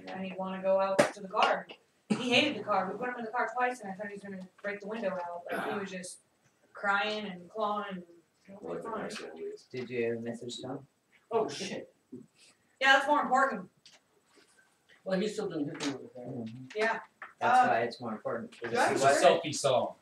And then he'd want to go out to the car. He hated the car. We put him in the car twice, and I thought he was going to break the window out. Like, he was just crying and clawing and fine. Did you message Tom? Oh shit. Yeah, that's more important. Well, he still didn't hit me with that. Yeah. That's why it's more important. do I It's a selfie song.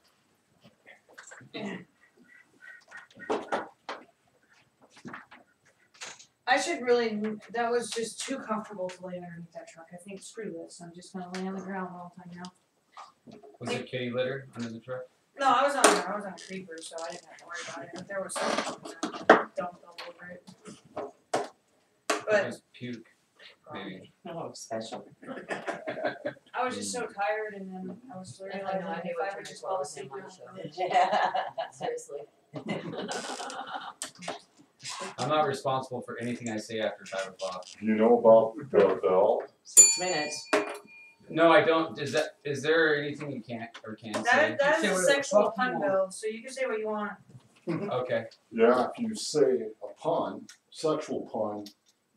I should really, that was just too comfortable to lay underneath that truck. I think screw this. I'm just going to lay on the ground all the time now. Was it kitty litter under the truck? No, I was on a creeper, so I didn't have to worry about it. But there was something dumped all over it. It But was puke, maybe. Oh, special. I was just so tired, and then I was realizing I know, I if knew I what would to just do fall with asleep. him, Seriously. I'm not responsible for anything I say after 5 o'clock. You know about the bell? 6 minutes. No, I don't. Is there anything you can't or can say? That Say is a whatever the sexual fuck you pun want. bill, so you can say what you want. Okay. Yeah, if you say a pun, sexual pun,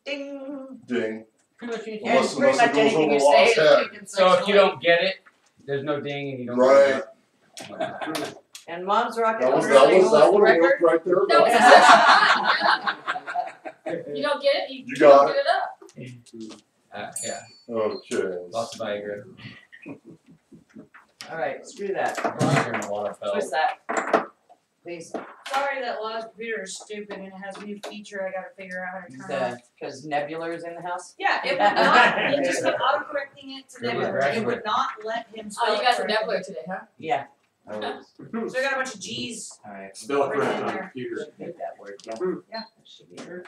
Ding. ding. Pretty much anything. Unless- Pretty unless it much goes anything over you say Law's is head. taken So if you sexually. don't get it, there's no ding and you don't Right. get it. And Mom's rocking That on was the that radio was that on would the have record. worked right there. No, though. it's you don't get it, you got don't it. get it up. Yeah. Okay. Lots of Viagra. Alright, screw that. Hearing a lot of bells. Twist that. Please. Sorry that Law's computer is stupid and it has a new feature I gotta figure out how to turn on. Because Nebular is in the house? Yeah, it would not, it just kept auto-correcting it to Good Nebula. It graduate. would not let him spell Oh, you it got some correctly. Nebula today, huh? Yeah. So I got a bunch of G's. Alright. Spell Right correct on there. the computer. Should make that work, yeah. Yeah.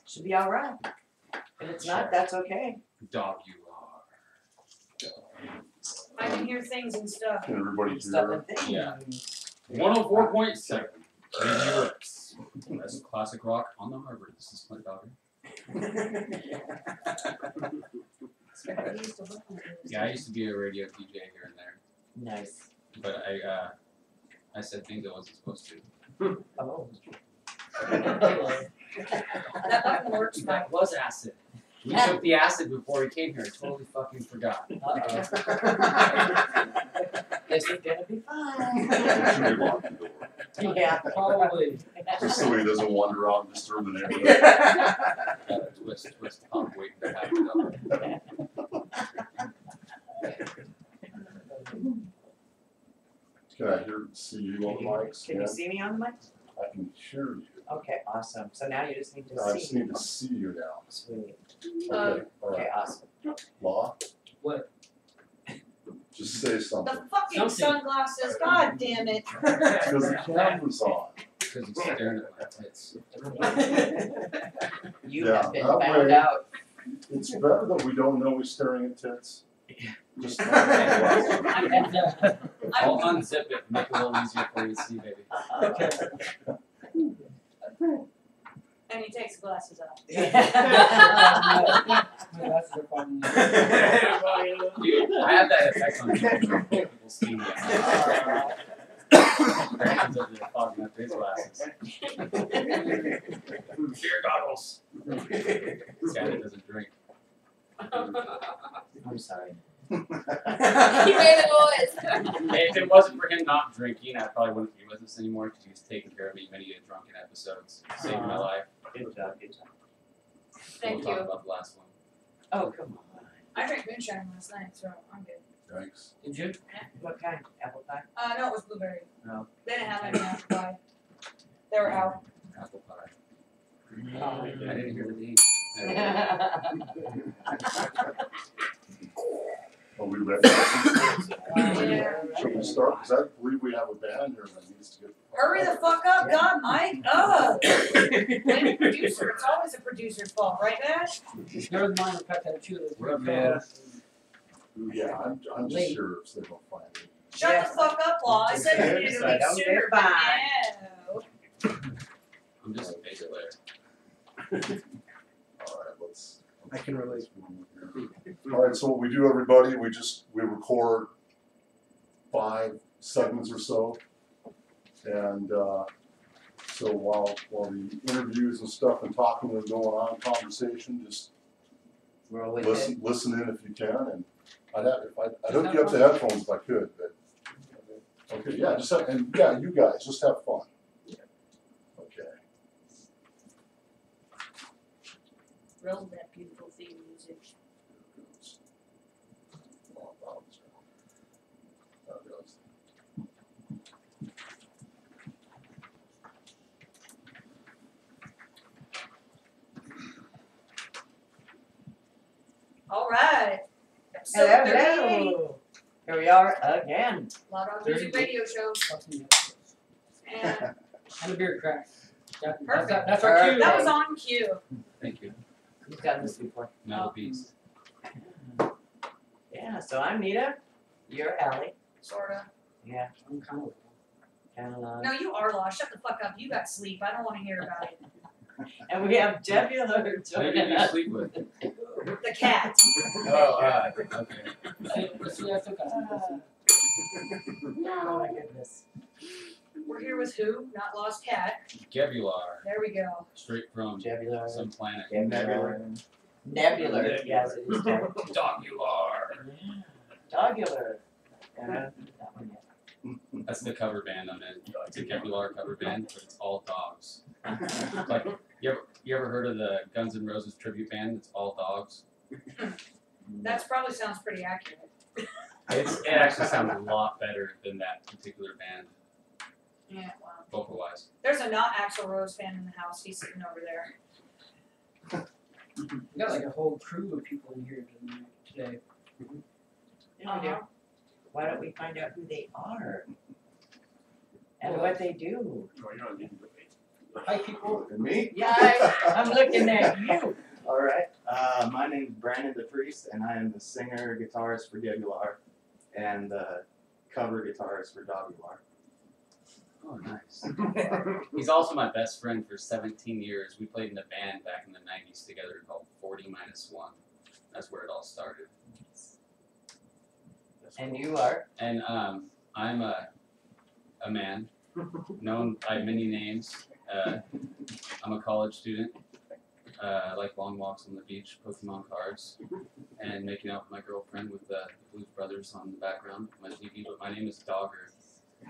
Should be alright. If it's not, that's okay. Dog you are. I can hear things and stuff. Can everybody Stuff hear? and things. Yeah. 104.7. KGRX. That's classic rock on the harbor. This is Clint Dogger. Yeah, I used to be a radio DJ here and there, Nice. but I said things I wasn't supposed to. Oh. That button works, Mike. That was acid. We took the acid before he came here. I totally fucking forgot. This is gonna be fine. Should we lock the door? Yeah. Probably. Just so he doesn't wander out and disturb the neighborhood. Twist, pop, wait to have it over. Can I see you on the mics? Can Yeah? you see me on the mic? I can hear you. Okay, awesome. So now you just need to I just see. need to see you now. Sweet. Okay, all Okay, right. awesome. Law, What? just say something. The fucking Something. sunglasses, god damn it. Because the camera's on. Because he's staring at my tits. You Yeah, have been that found way- out. It's better that we don't know he's staring at tits. Just I'll unzip it and make it a little easier for you to see, baby. Okay. And he takes the glasses off. My glasses are fogging up. Dude, I have that effect on people see me. Brandon's over there fogging up his glasses. Beer goggles. This guy that doesn't drink. I'm sorry. He made the noise. If it wasn't for him not drinking, I probably wouldn't be with us anymore because he was taking care of me many drunken episodes, saving my life. Good job, good job. Thank We'll talk you. about the last one. Oh, come on. I drank moonshine last night, so I'm good. Thanks. Did you? What kind? Apple pie? No, it was blueberry. No. They didn't have any apple pie. They were out. Apple pie. Oh, I didn't hear the name. Are we ready? Yeah. Should we start? Because I believe we have a band here that needs to get. Hurry the fuck up, God, Mike. Ugh. Blame the producer. It's always the producer's fault, right, Nash? Never mind, the fact that you We're up, man. Yeah, I'm just here if they don't find it. Shut the fuck up, Law. I said you needed to leave Okay, sooner, but fine. no. I'm just a bass player. All right, let's. I can relate. All right, so what we do, everybody, we record 5 segments or so, and so while the interviews and stuff and talking are going on, conversation, just Roll with it. listen in if you can, and I'd hook you up to headphones if I could, but. Okay, yeah, you guys, just have fun. Okay. Roll that beautiful theme music. All right. Episode 38. Hello. Here we are again. Loud Dog Music Radio Show. And And a beer crack. Perfect. That's our cue. that was on cue. Thank you. Who's done this before? Metal Beast. Yeah, so I'm Nita. You're Allie. Sorta. Yeah. I'm kind of. And, No, you are lost. Shut the fuck up. You got sleep. I don't want to hear about it. and we have Gebular Who did joining you us. sleep with? The cat. Oh, okay. See, I took a. Oh my goodness. We're here with who? Not Lost Cat. Gebular. There we go. Straight from Gebular. some planet. Nebular. Nebular. Yes, it is. Gebular. Dogular. Yeah. Dogular. That one yet. That's the cover band I'm in. It's a Gebular cover band, but it's all dogs. Like, you ever heard of the Guns N' Roses tribute band? It's all dogs. That probably sounds pretty accurate. It actually sounds a lot better than that particular band, Yeah, wow. vocal wise. There's a not Axl Rose fan in the house. He's sitting over there. We got like a whole crew of people in here today. Yeah, we do. Why don't we find out who they are? And what they do? Hi, people. And me? Yeah, I'm looking at you. All right. My name's Brandon the Priest, and I am the singer, guitarist for Gebular, and the cover guitarist for Dogular. Oh, nice. He's also my best friend for 17 years. We played in a band back in the 90s together called 40-1. That's where it all started. And you are? And I'm a man known by many names. I'm a college student. I like long walks on the beach, Pokemon cards, and making out with my girlfriend with the Blues Brothers on the background of my TV. But my name is Dogger.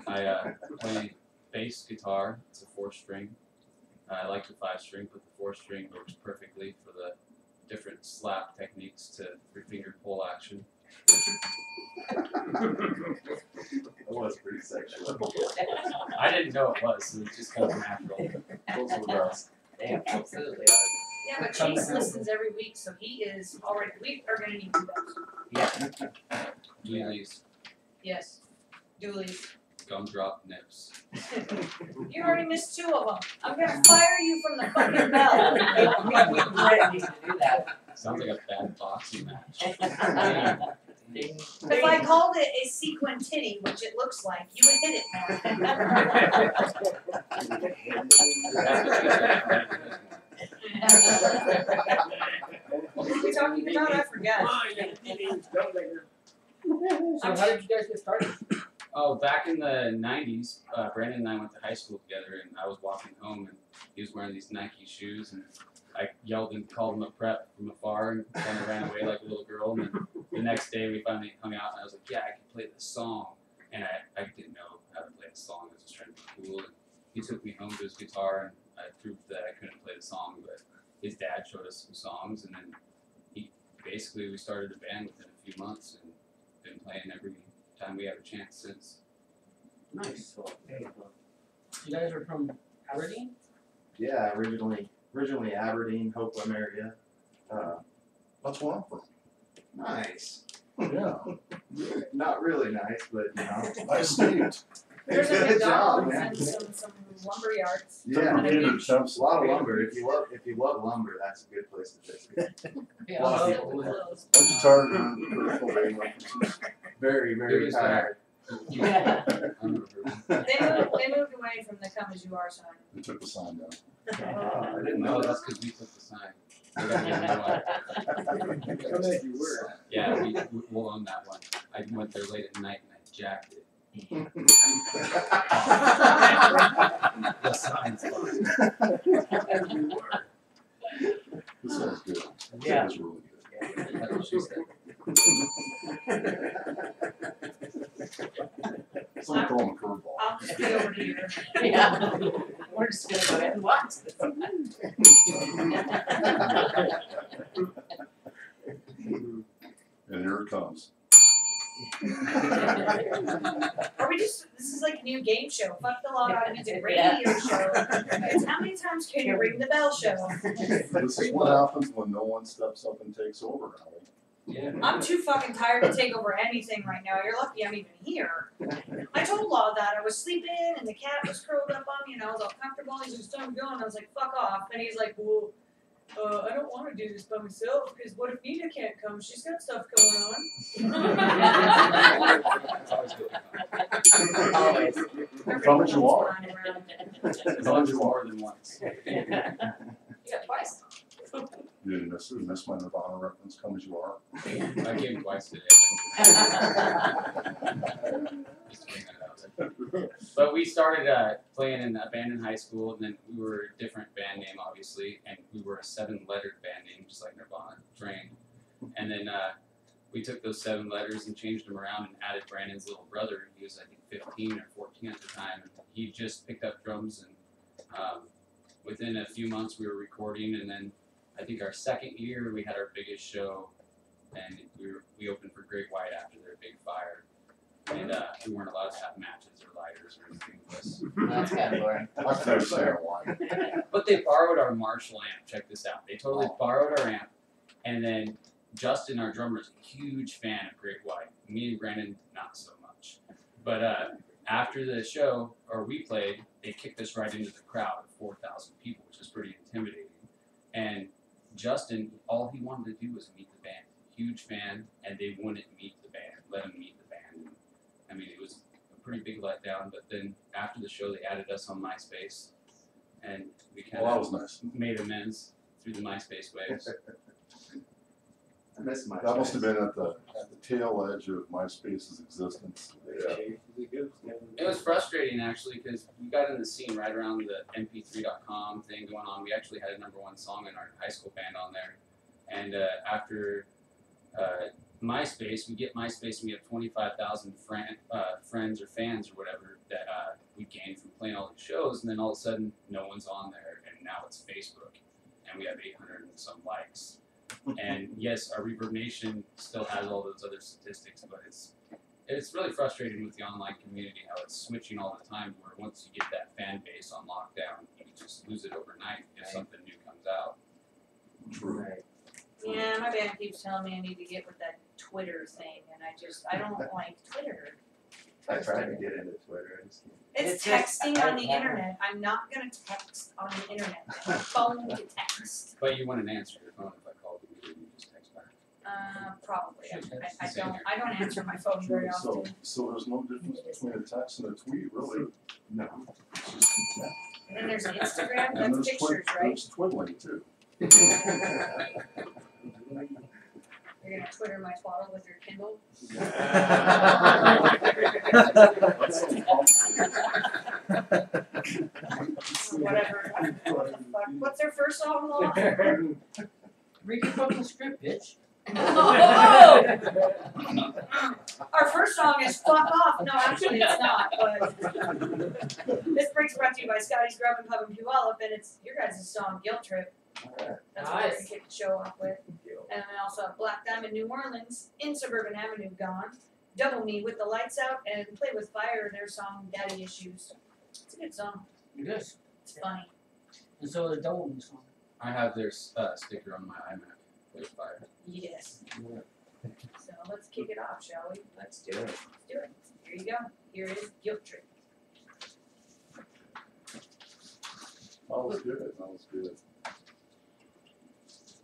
I play bass guitar. It's a 4-string. I like the 5-string, but the 4-string works perfectly for the different slap techniques to 3-finger pull action. That was pretty sexual. I didn't know it was, so it just kind of natural. Those were gross. They absolutely are. Yeah, but Chase listens every week, so he is already. We are gonna need 2 bucks. Yeah. Doolies, Yes. Doolies. gumdrop nips. You already missed 2 of them. I'm gonna fire you from the fucking bell. We ready to do that. Sounds like a bad boxing match. Ding, If I called it a sequin titty, which it looks like, you would hit it more. What were we talking about? I forgot. So how did you guys get started? Oh, back in the 90s, Brandon and I went to high school together, and I was walking home, and he was wearing these Nike shoes, and I yelled and called him a prep from afar, and kind of ran away like a little girl. And then the next day, we finally hung out, and I was like, "Yeah, I can play this song," and I didn't know how to play the song. I was just trying to be cool, and he took me home to his guitar, and I proved that I couldn't play the song, but his dad showed us some songs, and then we started a band within a few months, and been playing every time we have a chance since. Nice. You guys are from Aberdeen? Yeah, originally Aberdeen, Hopeland area. That's where I'm from. Nice. Yeah, Not really nice, but you know. I escaped. There's a Good job, McDonald's man. and some lumber yards. Yeah, And a beach. a lot of lumber. If you love lumber, that's a good place to visit. Yeah, Well, I yeah. love it. Clothes. Aren't you tired of your personal band references? Very, It very was tired. Yeah. I remember. They moved away from the "Come as You Are" sign. They took the sign down. I didn't No, know that's that. because we took the sign. We got the new one. Come as you were. Yeah, we'll own that one. I went there late at night and I jacked it. The sign's fine. This sounds good. Yeah. This is really good. That's what she said. Someone throw him a curveball. I'll just be over here. Yeah. We're just gonna go ahead and watch this. And here it comes. Are we just, this is like a new game show. Fuck the log on music radio show. It's how many times can you ring the bell show? This is what happens when no one steps up and takes over, Ally. Yeah. I'm too fucking tired to take over anything right now. You're lucky I'm even here. I told Law that I was sleeping and the cat was curled up on me and I was all comfortable. He's just time to go and I was like, fuck off. And he's like, well, I don't want to do this by myself because what if Nina can't come? She's got stuff going on. It's always good. Always. Come as you are. As long as it's more than once. You got twice. You didn't miss my Nirvana reference, come as you are. I came twice today. Just to bring that out there. But we started playing in a band in high school, and then we were a different band name, obviously, and we were a 7-lettered band name, just like Nirvana, Drain. And then we took those 7 letters and changed them around and added Brandon's little brother. He was, I think, 15 or 14 at the time. And he just picked up drums, and within a few months we were recording, and then I think our second year we had our biggest show, and we opened for Great White after their big fire, and we weren't allowed to have matches or lighters or anything with us. That's kind of boring. I can understand why. But they borrowed our Marshall amp. Check this out. They totally borrowed our amp, and then Justin, our drummer, is a huge fan of Great White. Me and Brandon, not so much. But after the show, or we played, they kicked us right into the crowd of 4,000 people, which was pretty intimidating. And Justin, all he wanted to do was meet the band. Huge fan, and they wouldn't meet the band, let him meet the band. I mean, it was a pretty big letdown, but then after the show, they added us on MySpace, and we kind Well, that of was nice. made amends through the MySpace waves. I miss my. That must have been at the tail edge of MySpace's existence. Yeah. It was frustrating, actually, because we got in the scene right around the mp3.com thing going on. We actually had a #1 song in our high school band on there. And after MySpace, we get MySpace and we have 25,000 friends or fans or whatever that we gained from playing all these shows. And then all of a sudden, no one's on there. And now it's Facebook. And we have 800 and some likes. And yes, our Reverb Nation still has all those other statistics, but it's really frustrating with the online community how it's switching all the time, where once you get that fan base on lockdown, you just lose it overnight if something new comes out. True. Right. Yeah, my band keeps telling me I need to get with that Twitter thing, and I don't like Twitter. I tried to get into Twitter. I just can't. It's It's just- texting on the internet. I'm not gonna text on the internet. My phone to text. But you wouldn't answer your phone if I called you, you just text back. Probably. I don't answer my phone very So, often. so there's no difference between a text and a tweet, really. No. It's just- And then there's Instagram. And That's there's pictures, right? There's twiddling too. You're gonna Twitter my twaddle with your Kindle. Whatever. What the fuck? What's their first song, Law? Read your fucking script, bitch. Oh! Our first song is "Fuck Off." No, actually, it's not. But this break's brought to you by Scotty's Grub and Pub in Puyallup, and it's your guys' song "Guilt Trip." That's what we're gonna Nice. kick the show off with. And then also have Black Diamond, New Orleans, in Suburban Avenue, Gone, Double Me with the Lights Out, and Play with Fire, their song "Daddy Issues." It's a good song. It is. It's funny. And so the double me song. I have their sticker on my iMac. There's fire. Yes. So let's kick it off, shall we? Let's do it. Let's do it. Here you go. Here is Guilt Trip. That was good, that was good.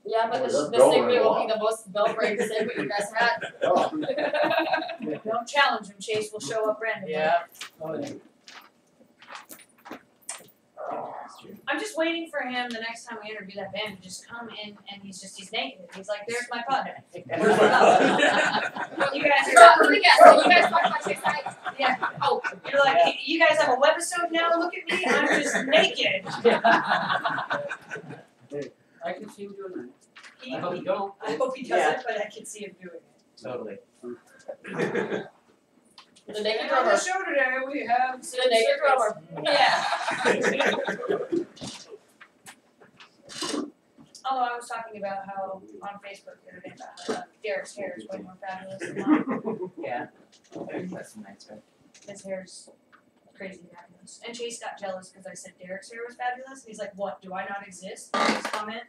Yeah, but Boy, this that bell segment rang a will lot. be the most bell-breaking segment you guys had. Don't challenge him, Chase will show up randomly. Yeah. Oh, yeah. I'm just waiting for him the next time we interview that band to just come in and he's naked. He's like, there's my putt. You guys You're are not really guessing. You guys talk about Chase Knight. yeah. Oh, You're like, you guys have a webisode now, look at me, I'm just naked. I can see him doing He, that. I hope you don't. I hope he Yeah. doesn't. see him doing it. Totally. The naked And on the drummer. show today, we have The naked drummer. Yeah. Oh, I was talking about how on Facebook the other day about how Derek's hair is way more fabulous than mine. Yeah. That's nice, right? His hair's crazy fabulous. And Chase got jealous because I said Derek's hair was fabulous. And he's like, what, do I not exist? His comment.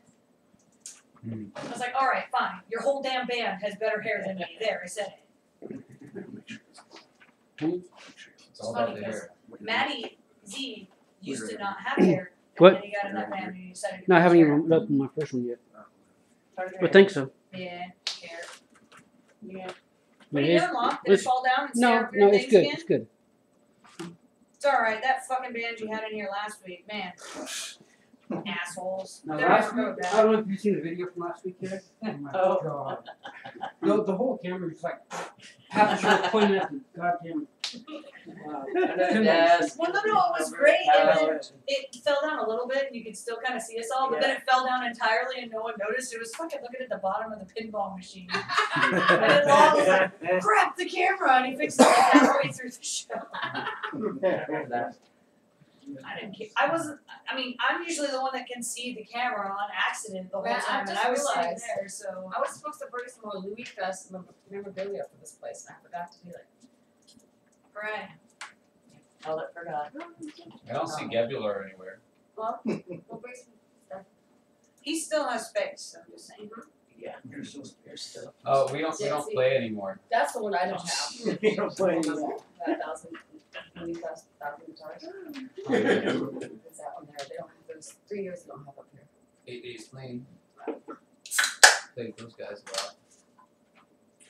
I was like, alright, fine. Your whole damn band has better hair than me. There, I said it. It's all about the hair. Maddie Z used to not have hair. What? And then he got enough band and he decided to No, I grow haven't his hair. even opened my first one yet. But think so. Yeah, hair. Yeah. What are It you is- doing, Mom? Did it it's- fall down and No, stare up no, your it's things good. again? It's good. It's alright, that fucking band you had in here last week, man. Assholes. Now They're last never week, go I down. don't know if you've seen the video from last week yet. Oh my Oh. god. The whole camera was like half the show pointing at the goddamn Yes. Well, no, it was great, and then it fell down a little bit, and you could still kind of see us all, but then it fell down entirely, and no one noticed. It was fucking looking at the bottom of the pinball machine. And then Lon was like, crap, the camera, and he fixed it like halfway through the show. I didn't care. I wasn't, I mean, I'm usually the one that can see the camera on accident the whole Man, I time, and just I was sitting realized- there, so. I was supposed to bring some more Louis Fest memorabilia for this place, and I forgot to do it. Right. All it forgot. I don't see Gebular anywhere. Well, we'll bring some stuff. He still has space, so I'm just saying. Yeah. You're so scared still. Oh, we don't Yeah, play anymore. That's the one I don't have. You don't play anymore. That Louis Fest, 1,000 guitars. Is that one there? They don't have those. 3 years they don't have up here. 8 days playing. Played those guys a lot.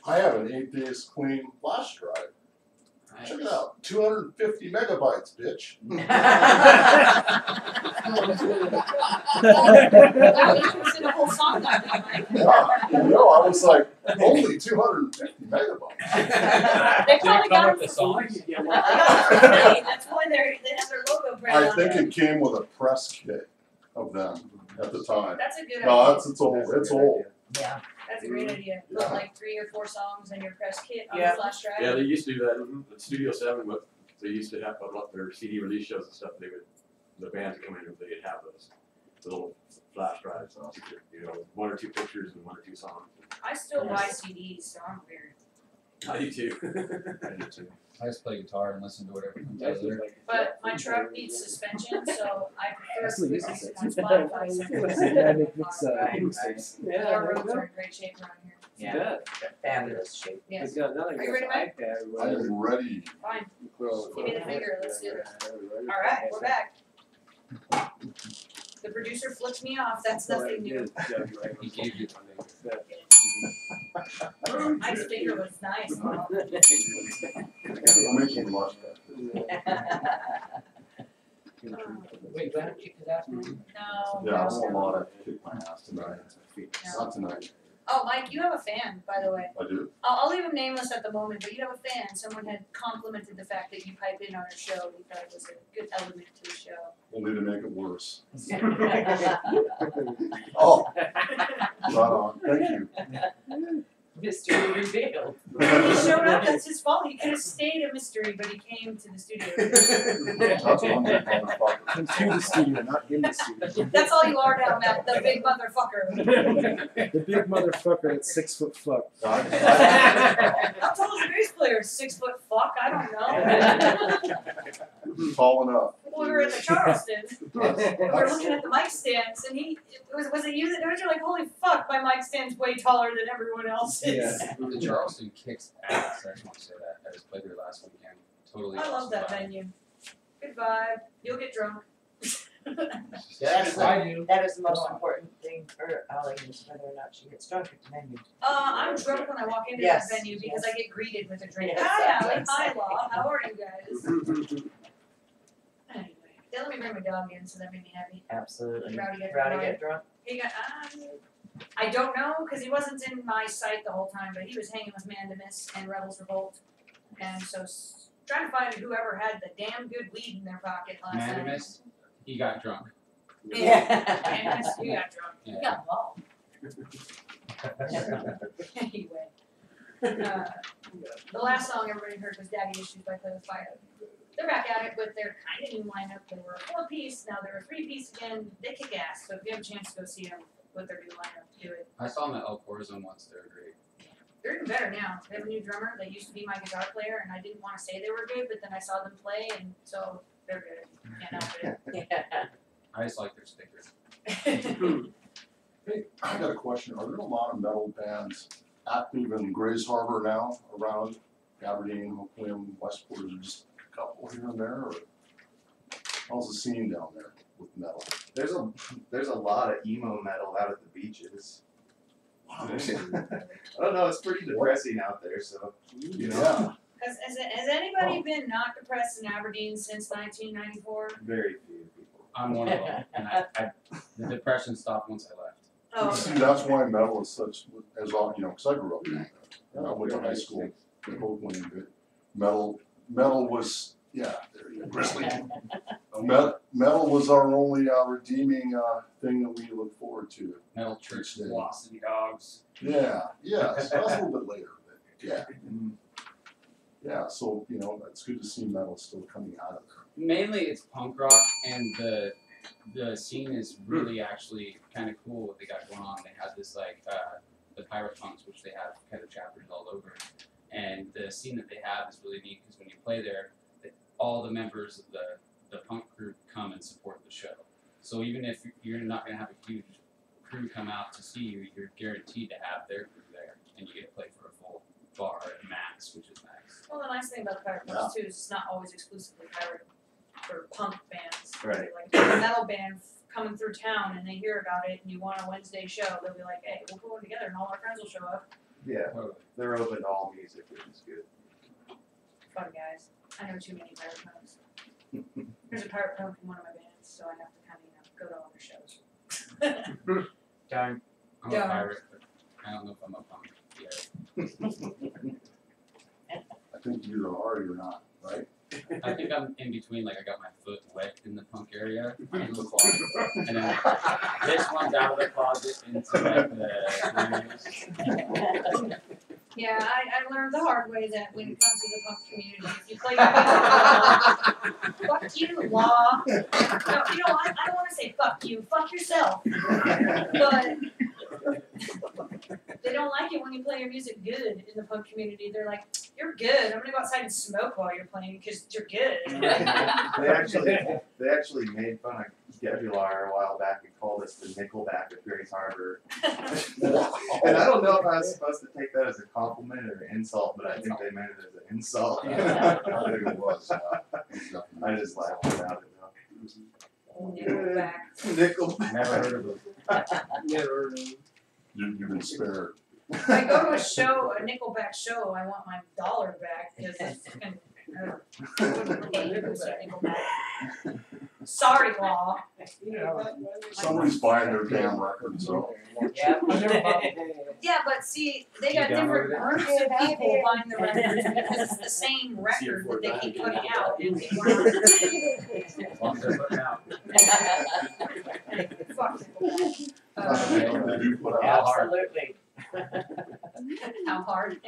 I have an 8 days clean flash drive. Check it out, 250 megabytes, bitch. You was in a whole song like that, Mike. Yeah, no, I was like, only 250 megabytes. They probably got him the for songs. free. That's why they have their logo brand I on think there. it came with a press kit of them at the time. That's a good No, idea. it's old, it's old. Yeah. That's a great idea. Put Yeah. like 3 or 4 songs in your press kit on Yeah. the flash drive. Yeah, they used to do that at Studio 7, but they used to have, a lot their CD release shows and stuff, they would, the bands would come in and they'd have those, the little flash drives, you know, 1 or 2 pictures and 1 or 2 songs. I still buy CDs, so I'm weird. I do too. I do too. I just play guitar and listen to whatever comes out of there. But my truck needs suspension, so I prefer That's what you to said. on Spotify. So our roads are in great shape around here. Yeah. Fabulous shape. Yes. Are you ready, Mike? I am ready. Fine. Give me the finger. Let's do this. All right, we're back. The producer flipped me off. That's nothing new. He gave you Mike's finger was nice. Mom. I'll make you much Wait, do I have to kick his ass now? No. Yeah, I no. won't want to kick my ass tonight. Not tonight. Oh, Mike, you have a fan, by the way. I do. I'll leave him nameless at the moment, but you have a fan. Someone had complimented the fact that you pipe in on our show. He thought it was a good element to the show. Only to make it worse. Oh, right on. Thank you. Mystery revealed. He showed up. That's his fault. He could have stayed a mystery, but he came to the studio. That's one big motherfucker. Come to the studio, not in the studio. That's all you are now, Matt. The big motherfucker. The big motherfucker that's 6 foot fuck. How tall is a bass player? 6 foot fuck? I don't know. Tall enough. We were at the Charleston. We were looking at the mic stands, and was it you that noticed? You're like, holy fuck, my mic stand's way taller than everyone else's. The Charleston kicks ass. I just want to say that. I just played there last weekend. Totally. I love awesome that vibe. venue. Good vibe. You'll get drunk. That's I do. That is the most important thing for Ally is whether or not she gets drunk at the venue. I'm drunk when I walk into Yes, that venue because yes. I get greeted with a drink. Yes, Hi, Allie. yes. Hi, Law. How are you guys? Anyway, they let me bring my dog in, so that made me happy. Absolutely. Rowdy get Rowdy drunk. get drunk. He got, I don't know, because he wasn't in my sight the whole time, but he was hanging with Mandamus and Rebels Revolt. And so, trying to find whoever had the damn good weed in their pocket last night. Mandamus, he got drunk. Yeah. Mandamus, you got drunk. You got involved. Anyway. The last song everybody heard was Daddy Issues by Play With Fire. They're back at it with their kind of new lineup. They were a 4-piece, now they're a 3-piece again. They kick ass, so if you have a chance to go see them with their new lineup, do it. I saw them at El Corazon once. They're great. They're even better now. They have a new drummer. They used to be my guitar player, and I didn't want to say they were good, but then I saw them play, and so they're good. Can't help it. I just like their stickers. Hey, I got a question. Are there a lot of metal bands active in Grays Harbor now, around Aberdeen, Hoquiam, Westport? Is there just a couple here and there, or how's the scene down there with metal? There's a lot of emo metal out at the beaches. I don't know, it's pretty depressing out there, so you know. Yeah. Has anybody been not depressed in Aberdeen since 1994? Very few people. I'm one of them, and the depression stopped once I left. Oh, See, okay. that's why metal is such, as all, you know, because I grew up down there. And I went to high school in Oakland, but metal was, yeah, there you go, Grizzly. Metal was our only redeeming thing that we look forward to. Metal Church Each day. Velocity Dogs. Yeah, yeah, so that's a little bit later, but yeah. Yeah, so, you know, it's good to see metal still coming out of there. Mainly it's punk rock, and the scene is really actually kind of cool what they got going on. They have this like the pirate punks, which they have kind of chapters all over, and the scene that they have is really neat because when you play there, all the members of the punk group come and support the show. So even if you're not going to have a huge crew come out to see you, you're guaranteed to have their crew there, and you get to play for a full bar at max, which is nice. Well, the nice thing about the pirate punks too is it's not always exclusively pirate or punk bands. Right. Like if a metal band coming through town and they hear about it and you want a Wednesday show, they'll be like, hey, we'll put one together and all our friends will show up. Yeah, Totally. they're open to all music, which is good. Fun guys. I know too many pirate punks. There's a pirate punk in one of my bands, so I have to kind of go to all their shows. Darn. I'm Yeah. a pirate, but I don't know if I'm a punk yet. I think you either are or you're not, right? I think I'm in between, like I got my foot wet in the punk area in the closet. And then this one's out of the closet into like the Yeah, I learned the hard way that when it comes to the punk community, if you play your music, fuck you, law. No, you know, I don't want to say fuck you, fuck yourself. But they don't like it when you play your music good in the punk community. They're like, you're good. I'm gonna go outside and smoke while you're playing because you're good. They actually made fun of Gebular a while back and called us the Nickelback of Grays Harbor. And I don't know if I was supposed to take that as a compliment or an insult, but I think they meant it as an insult. I think it was. I just laughed about it though. Nickelback. Nickelback. never heard of it. Never. You've been spared. If I go to a show, a Nickelback show, I want my dollar back because it's fucking. I wouldn't pay to go see Nickelback. Sorry, law. Somebody's buying their damn record, so. Yeah. Yeah, but see, they got different groups of people buying the records because it's the same record that they keep putting out. And they want As long as they're putting out. fuck Nickelback. They do put out. Absolutely. How hard?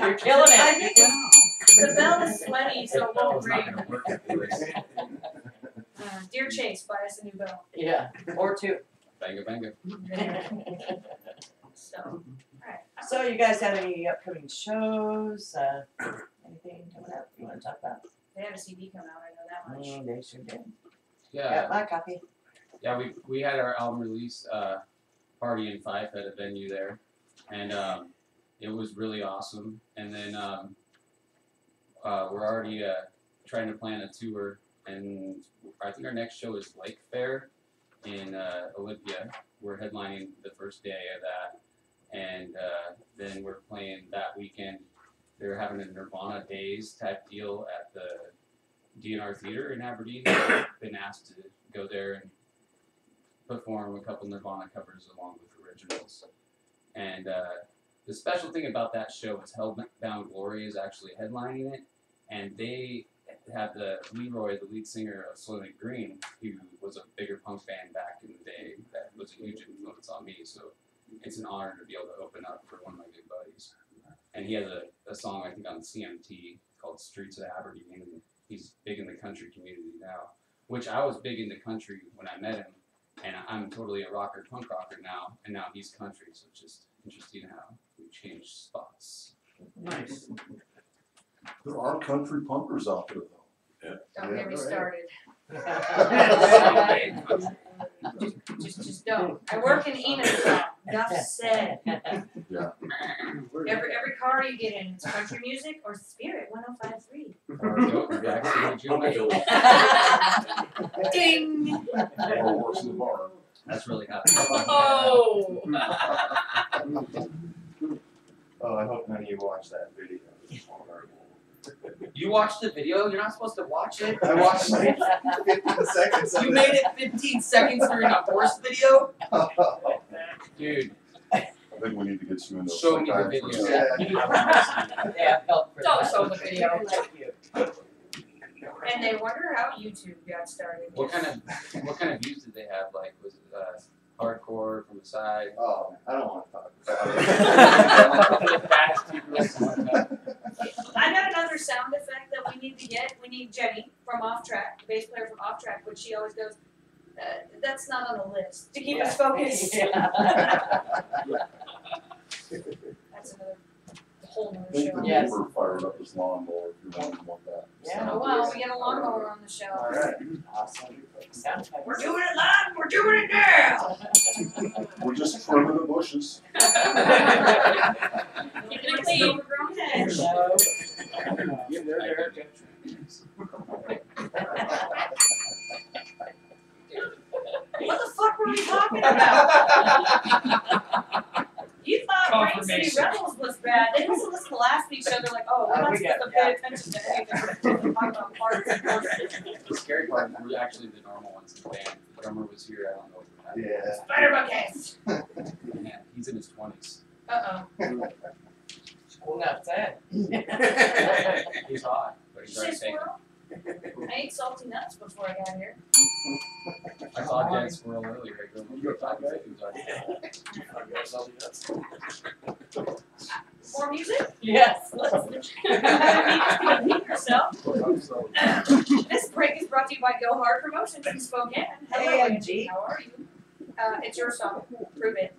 You're killing it. The bell is sweaty, so it won't It's not ring. gonna work anyways. Dear Chase, buy us a new bell. Yeah, or two. Banga banga. So, alright. So you guys have any upcoming shows? Anything coming up you want to talk about? They have a CD coming out, I know that much. They sure did. Yeah. Got my copy. Yeah, we had our album release party in Fife at a venue there, and it was really awesome. And then we're already trying to plan a tour, and I think our next show is Lake Fair in Olympia. We're headlining the first day of that, and then we're playing that weekend. They're having a Nirvana Days type deal at the DNR Theater in Aberdeen. I've been asked to go there and perform a couple Nirvana covers along with originals. And the special thing about that show is Hellbound Glory is actually headlining it, and they had the Leroy, the lead singer of Soylent Green, who was a bigger punk band back in the day that was a huge influence on me. So it's an honor to be able to open up for one of my good buddies. And he has a song I think on CMT called Streets of Aberdeen, and he's big in the country community now, which I was big in the country when I met him, and I'm totally a rocker, punk rocker now, and now he's country, so it's just interesting how we changed spots. Nice. There are country punkers out there though. Don't get me Yeah, started. Just don't. I work in Enid's shop. Enough said. Yeah. Every car you get in, it's country music or Spirit 105.3. Or go back to the Gebular. Ding! Or worse in the bar. That's really hot. Oh! Oh, I hope none of you watched that video. You watched the video? You're not supposed to watch it. I watched like 15 seconds of You it. made it 15 seconds for an divorce video? Dude, I think we need to get you into a show me the psychiatrist. video. Yeah, help for Don't that. show the video. Thank you. And they wonder how YouTube got started. What kind of views did they have? Like, was it hardcore from the side? Oh, I don't want to talk about I got another sound effect that we need to get. We need Jenny from Off Track, the bass player from Off Track, which she always goes, that's not on the list, to keep us focused. That's another whole I nother think show. the Yes. neighbor fired up his lawnmower if you want that. Yeah. Oh, wow, we get a lawnmower on the show. All right. Awesome. Sounds like We're doing it live, we're doing it now! We're just trimming the bushes. Keeping it clean. Overgrown hedge. Give their Eric What the fuck were we talking about? You thought Rain City Confirmation. Rebels was bad. They must have listened to last week's show. They're like, oh, we're not We supposed to got- pay attention to anything. We're supposed to talk about parts and parts. The scary part were actually the normal ones in the band. The drummer was here, I don't know what happened. Yeah. Spider buckets. Yeah, he's in his 20s. Uh-oh. Well, not sad. He's hot, but he's Shit, already taken. squirrel. I ate salty nuts before I got here. I saw Dead Squirrel earlier. I go, "You're talking about who's already dead." More music? Yes. Meet yourself. This break is brought to you by Go Hard Promotions in Spokane. Hello, Hey, Angie. How are you? It's your song. Prove it.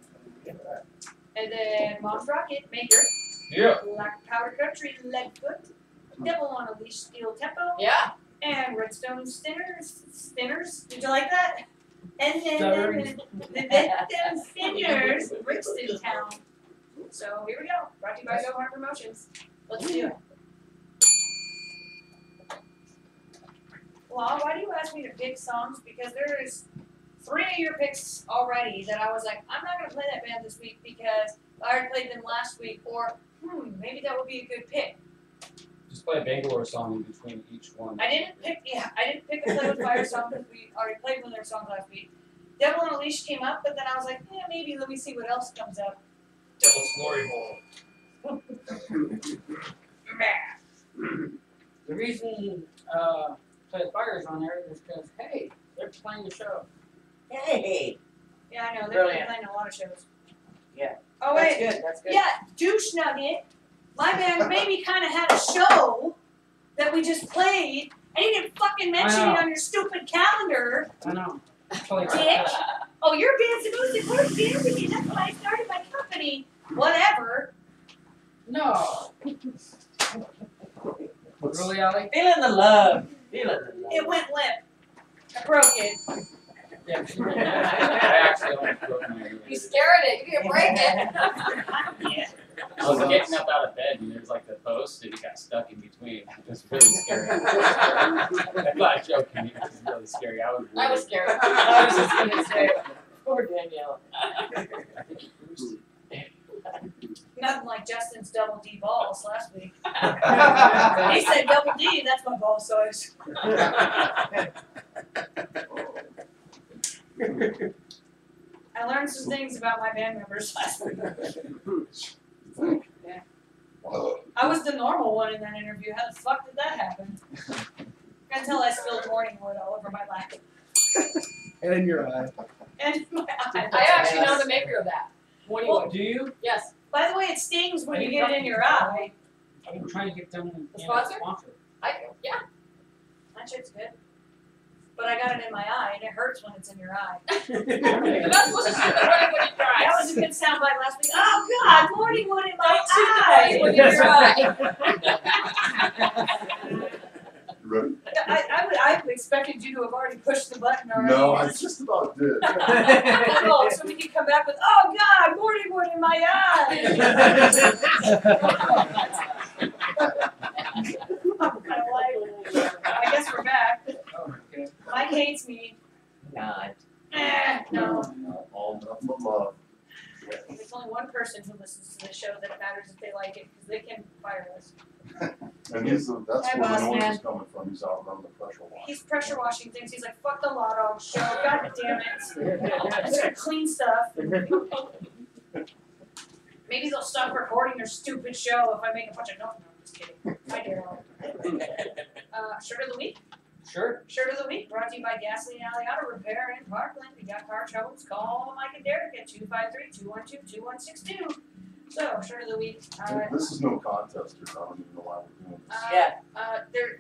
And then Mom's Rocket, Maker. Yeah. Black Powder Country, Leadfoot. Devil on a Leash, Steel Tempo. Yeah. And Redstone Stinners. Did you like that? And then the Redstone Stinners, Brixton Town. So here we go. Brought to you by Go Hard Promotions. Let's do it. Well, why do you ask me to pick songs? Because there's 3 of your picks already that I was like, I'm not going to play that band this week because I already played them last week. Or, maybe that would be a good pick. Just play a Bangalore song in between each one. I didn't pick a Play With Fire song because we already played one of their songs last week. Devil on a Leash came up, but then I was like, maybe let me see what else comes up. Devil's Glory Hole. The reason Play the Fire's on there is because, hey, they're playing the show. Hey. Yeah, I know, they've been Brilliant. playing a lot of shows. Yeah. Oh, That's wait. good. That's good. Yeah, Douche Nugget. My band maybe kind of had a show that we just played, and you didn't fucking mention I know. it on your stupid calendar. I know. Play Dick. Oh, your band's the most important band to me. That's why I started my company. Whatever. No. Really, Allie? Feeling the love. Feeling the love. It went limp. I broke it. Yeah, she did. I actually almost broke my ear. You scared it. You didn't break it. I was getting up out of bed and there's like the post and it got stuck in between. It was really scary. I'm not joking. It was really scary. I was worried. Scared. I was just gonna say, poor Danielle. Nothing like Justin's double D balls last week. He said double D, that's my ball size. I learned some things about my band members last week. I was the normal one in that interview. How the fuck did that happen? Until I spilled morning wood all over my lap And in your eye. and my eye. I actually know the maker of that. Morning Well, wood. Do you? Yes. By the way, it stings when I you didn't get it in your eye. I'm trying to get them in The a sponsor? sponsor. Yeah. That shit's good. But I got it in my eye, and it hurts when it's in your eye. You're not supposed to shoot the morning wood in your That eyes. was a good soundbite last week. Oh God, morning wood in my Don't shoot the eye. morning wood in your eye. You ready? I expected you to have already pushed the button already. No, I just about did. Oh, so we can come back with, oh God, morning wood in my eye. I guess we're back. Oh, okay. Mike hates me. Not. No. All nothing but love. There's only one person who listens to this show that it matters if they like it, because they can fire us. And that's Hi, where boss the noise man. is coming from. He's out running the pressure wash. He's pressure washing things. He's like, fuck the Law Dog show. God damn it. I'm just gonna clean stuff. Maybe they'll stop recording their stupid show if I make a bunch of no, I'm just kidding. I do. Shirt of the week. Sure. Shirt of the week brought to you by Gasoline Alley Auto Repair in Parkland. We got car troubles. Call Mike and Derek at 253-212-2162. So, shirt of the week. This is no contest here. I don't even know why we're doing this. They're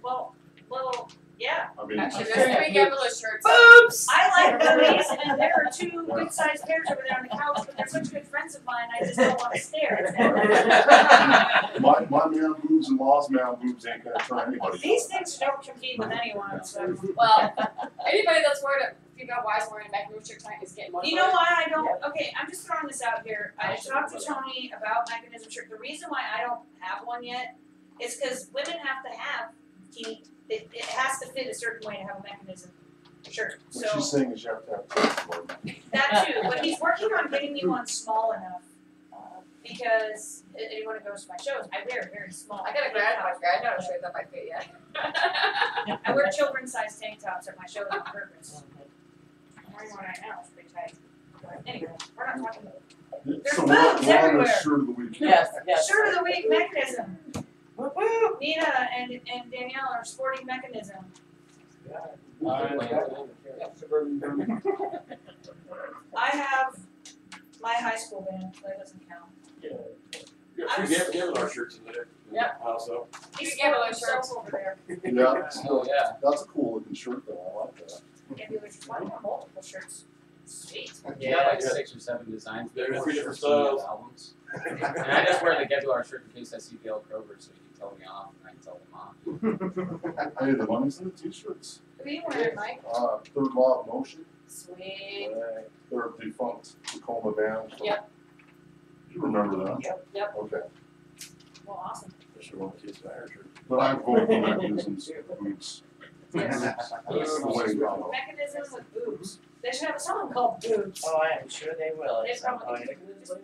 yeah. I mean, Actually, there's 3 Gebular shirts. Boobs! I like boobies, and there are 2 good-sized pairs over there on the couch, but they're such good friends of mine, I just don't want to stare at them. my man boobs and Law's man boobs ain't gonna turn anybody. These things don't compete with anyone, so. Well, anybody that's wearing a female wise wearing a mechanism shirt tonight is getting one. You know why I don't, okay, I'm just throwing this out here. I talked to Tony about mechanism shirt. The reason why I don't have one yet is because women have to have heat. It has to fit a certain way to have a mechanism shirt, What so. she's saying is you have to have tits for it. That too, but he's working on getting me one small enough, because anyone who goes to my shows, I wear very small. I gotta grab my grad note shirt that might fit yet. I wear children's size tank tops at my shows on purpose. I'm wearing one right now, it's pretty tight. But anyway, we're not talking about. There's So boobs we're on the everywhere. shirt of the week. Yes. Shirt of the week, mechanism. Woo-hoo. Nina and Danielle are sporting mechanism. I have my high school band, that doesn't count. Yeah, Gebular shirts in there. Yep. Also. He's Gebular shirts over there. Yeah, Oh, yeah. that's a cool looking shirt though. I like that. Gebular shirts, why do you have multiple shirts? Sweet. You got like Yeah. 6 or 7 designs. There are More 3 different shirts than you have styles. albums. And I just wear the Gebular shirt in case I see Dale Kroger, so he can tell me off and I can tell him off. Hey, the money's in the t-shirts. Who are you wearing, Mike? Third Law of Motion. Sweet. They're a defunct Tacoma band. Yep. You remember that? Yep. Okay. Well, awesome. I should want to see his fire shirt. But I vote for mechanisms boots. Yes. That's the way to go. Mechanism with boobs. They should have a song called Boobs. Oh, I am sure they will They at some probably point. do.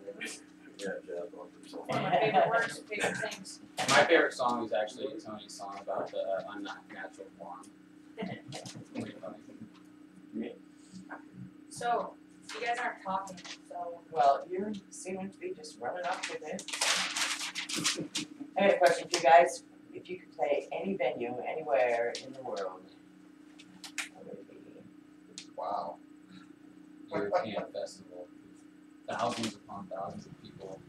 Yeah, jazz on or something. One of my favorite words, favorite things. My favorite song is actually Tony's song about the I'm not natural blonde. Pretty funny. So, you guys aren't talking, so. Well, you're seeming to be just running off with it. I had a question for you guys. If you could play any venue, anywhere in the world, what would it be? Wow. European festival. Thousands upon thousands of people.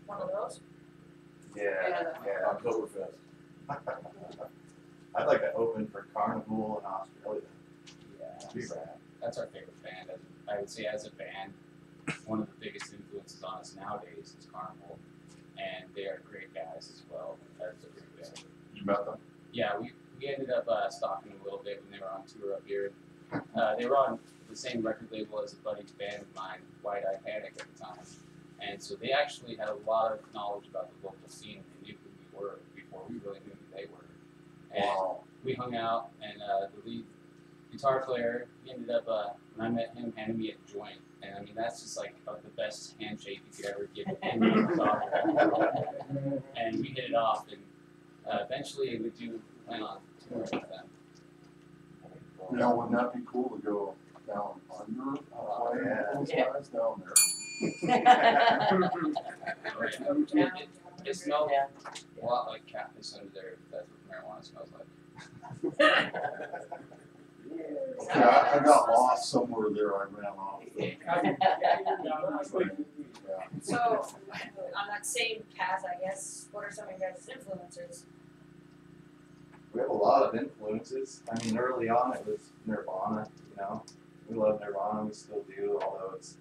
One of those? Yeah. Oktoberfest. I'd like to open for Carnival in Australia. Yeah, Be rad. that's our favorite band. I would say as a band, one of the biggest influences on us nowadays is Carnival. And they are great guys as well. That's a great band. You met them? Yeah, we ended up stalking them a little bit when they were on tour up here. They were on the same record label as a buddy's band of mine, White Eye Panic at the time. And so they actually had a lot of knowledge about the local scene. They knew who we were before we really knew who they were. And Wow. we hung out, and the lead guitar player, he ended up, when I met him, handed me a joint. And I mean, that's just like the best handshake you could ever give any guitar player. And we hit it off, and eventually we do plan on touring with them. Now, wouldn't that be cool to go down under, those Yeah. guys down there? It smells Yeah. a lot like cactus under there, if that's what marijuana smells like. Okay, I got lost somewhere there, I ran off. So, on that same path, I guess, what are some of your guys' influencers? We have a lot of influences. I mean, early on it was Nirvana, you know. We love Nirvana, we still do, although it's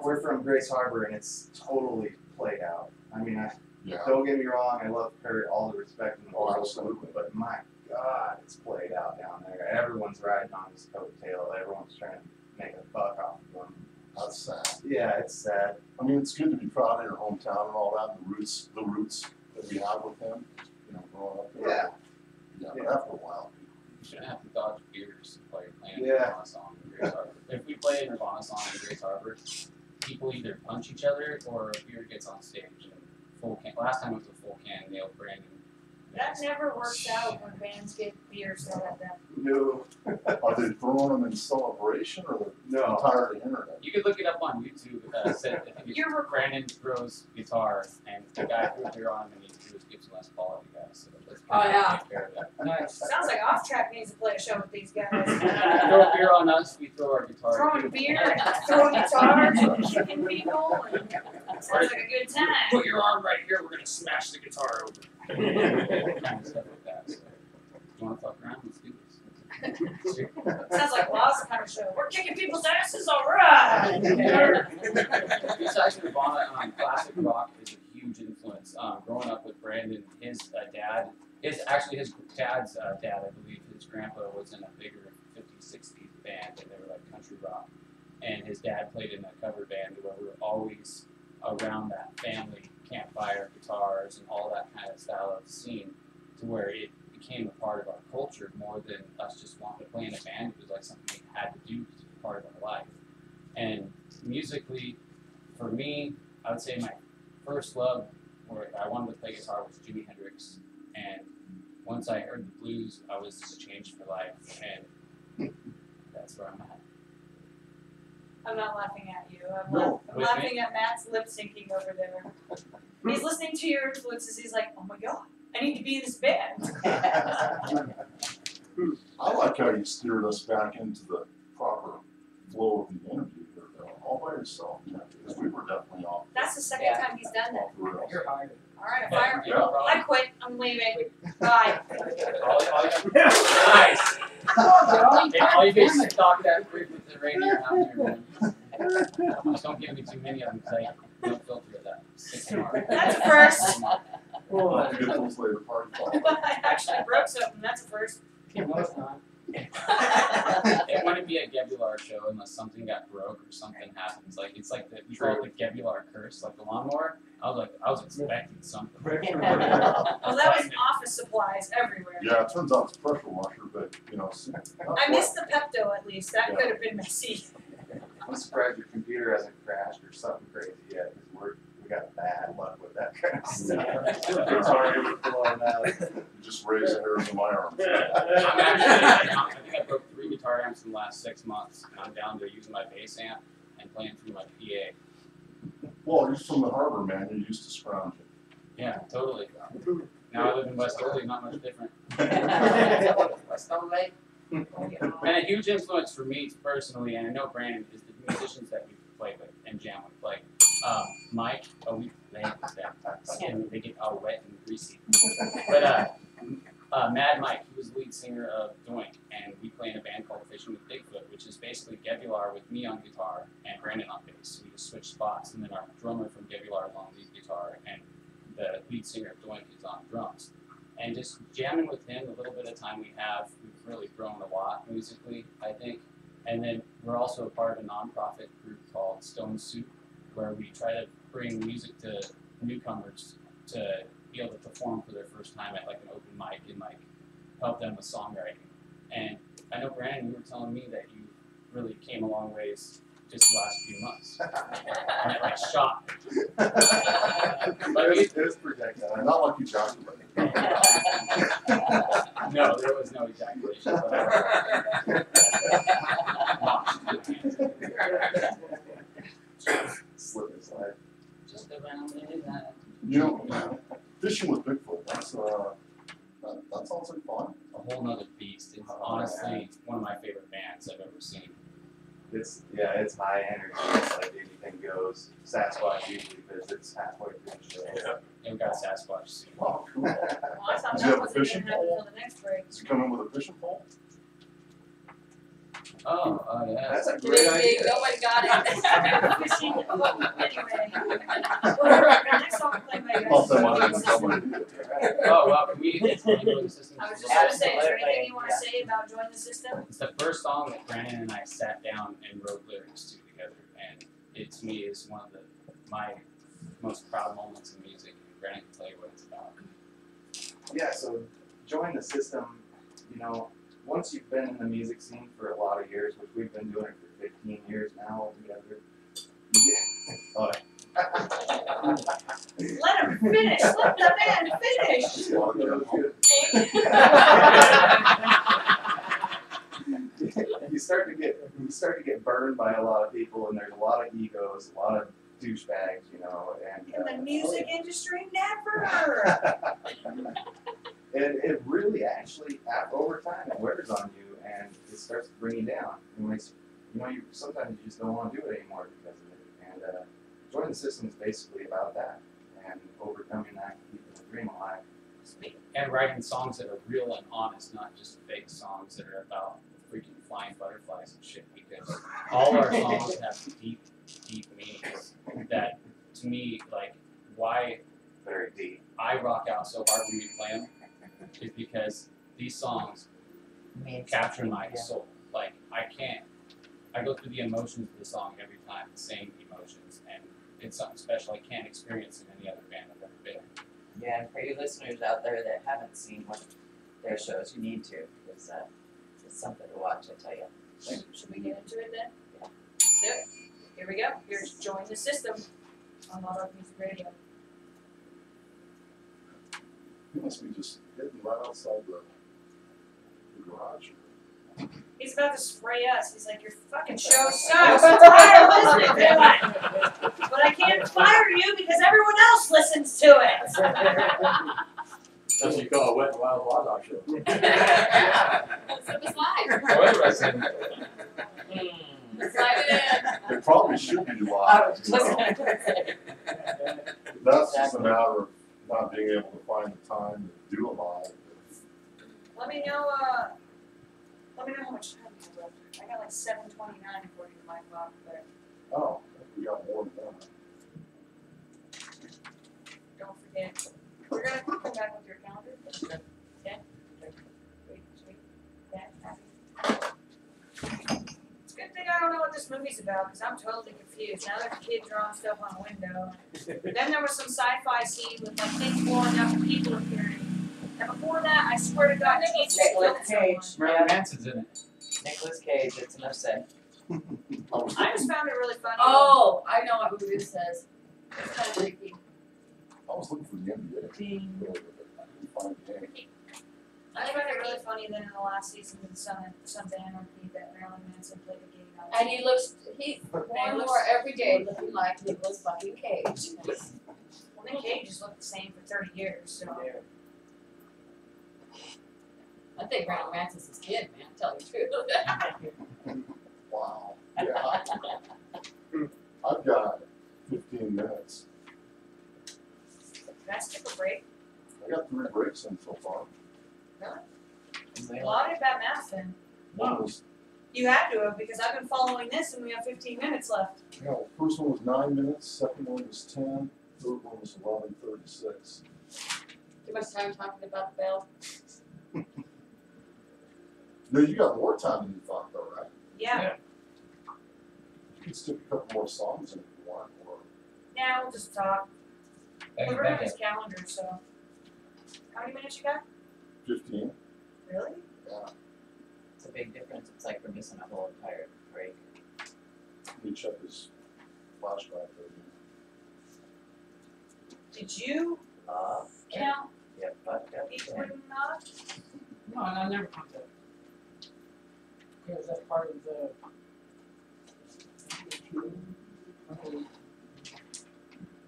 we're from Grace Harbor and it's totally played out. I mean, Yeah, don't get me wrong, I love Kurt, all the respect in the Oh, world, absolutely. but my God, it's played out down there. Everyone's riding on his coattail. Everyone's trying to make a buck off of him. that's sad. Yeah, it's sad. I mean, it's good to be proud of your hometown and all that, and the roots that we have with him, you know, growing up there. Yeah. Yeah, but after a while, You shouldn't have to dodge beers while you're playing a Yeah. Nirvana song in Grace Harbor. If we play a Nirvana song in Grace Harbor, people either punch each other or a beer gets on stage. And full can. Last time it was a full can, nailed Brandon. That never works out when bands get beer thrown at them. No. are they throwing them in celebration or the No. entire internet? You could look it up on YouTube. Said, I think it's Brandon throws guitar, and the guy threw beer on him, and he threw his Gibson Les Paul at the guy. So let's Oh, yeah. take care of that. Nice. Sounds like Off Track needs to play a show with these guys. Throw beer on us, we throw our guitar. Throwing beer, throwing guitars, and kicking people, and sounds like a good time. Put your arm right here, we're gonna smash the guitar over. Kind of stuff like that. So, you want to fuck around? Let's do this. Sounds like Law's kind of show. We're kicking people's asses, alright! Besides Nirvana, classic rock is a huge influence. Growing up with Brandon, his dad, his dad's dad, I believe, his grandpa was in a bigger 50s, 60s band, and they were like country rock. And his dad played in a cover band where we were always around that family campfire, guitars, and all that kind of style of scene, to where it became a part of our culture more than us just wanting to play in a band. It was like something we had to do because it was part of our life. And musically, for me, I would say my first love, where I wanted to play guitar, was Jimi Hendrix. And once I heard the blues, I was changed for life, and that's where I'm at. I'm not laughing at you. I'm, No. I'm laughing at Matt's lip syncing over there. He's listening to your influences. He's like, oh my god, I need to be in this band. I like how you steered us back into the proper flow of the interview here, though, all by yourself, because we were definitely off. That's the second Yeah. time he's done that. Off the rails. You're hired. All right, if I, Yeah, no problem. I quit. I'm leaving. Bye. Nice. All you guys stock that fruit with the reindeer out here, man. Just don't give me too many of them, because I don't filter that. That's a first. We'll have to get those later party call. I actually broke something. That's a first. It wouldn't be a Gebular show unless something got broke or something happens. Like it's like we call it the Gebular curse, like the lawnmower. I was expecting something. Well, that was office supplies everywhere. Yeah, it turns out it's pressure washer, but, you know. I missed the Pepto at least. That could have been messy. I'm surprised your computer hasn't crashed or something crazy yet, because we got bad luck with that kind of stuff. It's already blowing out. You just raise the hairs in my arms. I think I broke 3 guitar amps in the last 6 months, and I'm down to using my bass amp and playing through my PA. Well, you're from the harbor, man, you're used to scrounging. Yeah, totally. Now I live in West Oldie, not much different. West Oldie. And a huge influence for me personally, and I know Brandon, is the musicians that we play with and jam with. Like Mike, we play with them, and they get all wet and greasy. But Mad Mike, he was the lead singer of Doink, and we play in a band called Fishing with Bigfoot, which is basically Gebular with me on guitar and Brandon on bass. So we just switch spots, and then our drummer from Gebular is on lead guitar, and the lead singer of Doink is on drums. And just jamming with him, the little bit of time we have, we've really grown a lot musically, I think. And then we're also a part of a nonprofit group called Stone Soup, where we try to bring music to newcomers to be able to perform for their first time at like an open mic and like help them with songwriting. And I know, Brandon, you were telling me that you really came a long ways just the last few months. And it like shot. It was projectile. Not like you ejaculated. No, there was no ejaculation. Slip and slide. Just around midnight. You know, fishing with Bigfoot, that's That sounds like fun. a whole nother beast. It's honestly one of my favorite bands I've ever seen. It's high energy. It's like anything goes. Sasquatch usually visits halfway through the show. Yeah. And we got Sasquatch soon. Oh, cool. Well, I thought Does he have that a wasn't fishing gonna happen pole? until the next break. Does he come in with a fishing pole? Oh, yeah. That's a Ding, great ding, idea. nobody got it. Fishing, anyway. Well, next song we're playing by you Thought that might have guys. been somebody. Oh, wow, can we go the system? I was just gonna say, is there Absolutely, anything you wanna yeah. say about Join the System? It's the first song that Brandon and I sat down and wrote lyrics to together, and it to me is one of my most proud moments in music. And Brandon can tell you what it's about. Yeah, so join the system, you know, once you've been in the music scene for a lot of years, which we've been doing it for 15 years now altogether, Let him finish, let the man finish. A lot of them. you start to get burned by a lot of people, and there's a lot of egos, a lot of douchebags, you know, and In the music industry, never. and it really actually over time it wears on you, and it starts to bring you down. And when it's, you know, sometimes you just don't want to do it anymore because of it. And join the system is basically about that, and overcoming that, keeping the dream alive. And writing songs that are real and honest, not just fake songs that are about freaking flying butterflies and shit, because all our songs have deep, deep meanings that, to me, like, why Very deep. I rock out so hard when we play them is because these songs capture my soul. Like, I go through the emotions of the song every time, the same emotions, and it's something special I can't experience in any other band I've ever been in. Yeah, and for you listeners out there that haven't seen one of their shows, you need to, because it's something to watch, I tell you. Should we get into it then? Yeah. Let's do it. Here we go. Here's Join the System on Love Music Radio. He must be just hidden right outside the garage. He's about to spray us. He's like, your fucking show sucks. I'm tired of listening to it. But I can't fire you because everyone else listens to it. That's what you call a wet and wild hot dog show. Slip a slide. However, I said, Slide it in. It probably should be I live. was just gonna say. That's just a matter of not being able to find the time to do it live. Let me know how much time you have left. I got like 7:29 according to my clock, but Oh, we got more than that. don't forget. We're gonna come back with your calendar. Okay? Sweet, sweet. Yeah, happy. It's a good thing I don't know what this movie's about, because I'm totally confused. Now that the kid drawing stuff on a window. Then there was some sci-fi scene with like things blowing up and people appearing. And before that, I swear to God, Jesus killed Nicolas someone. Cage. Marilyn Manson's in it. Nicolas Cage, it's enough said. I just found it really funny. Oh, I know what movie this says. It's kind of freaky. I was looking for the NBA. Ding. But I couldn't find the game. I found it really funny that in the last season of Sons of Anarchy that Marilyn Manson played a gay guy. And he's more and more every day looking like Nicolas fucking Cage. Well, Nick Cage has looked the same for 30 years, so. I think Marilyn Manson's his kid, man, tell you the truth. Wow. Yeah. I've got 15 minutes. Let's take a break. I got 3 breaks in so far. A lot of about math then. One was, You had to have, because I've been following this and we have 15 minutes left. you know, first one was 9 minutes, second one was 10, third one was 11:36. Too much time talking about the bell. No, you got more time than you thought though, right? Yeah. You could stick a couple more songs in if you want, or Now we'll just talk. Back We're back on his at calendar, so. How many minutes you got? 15. Really? Yeah. It's a big difference. It's like we're missing a whole entire break. Let me check this flashback there. Did you count Yep, but each one not? No, and I never count that. Because that's part of the.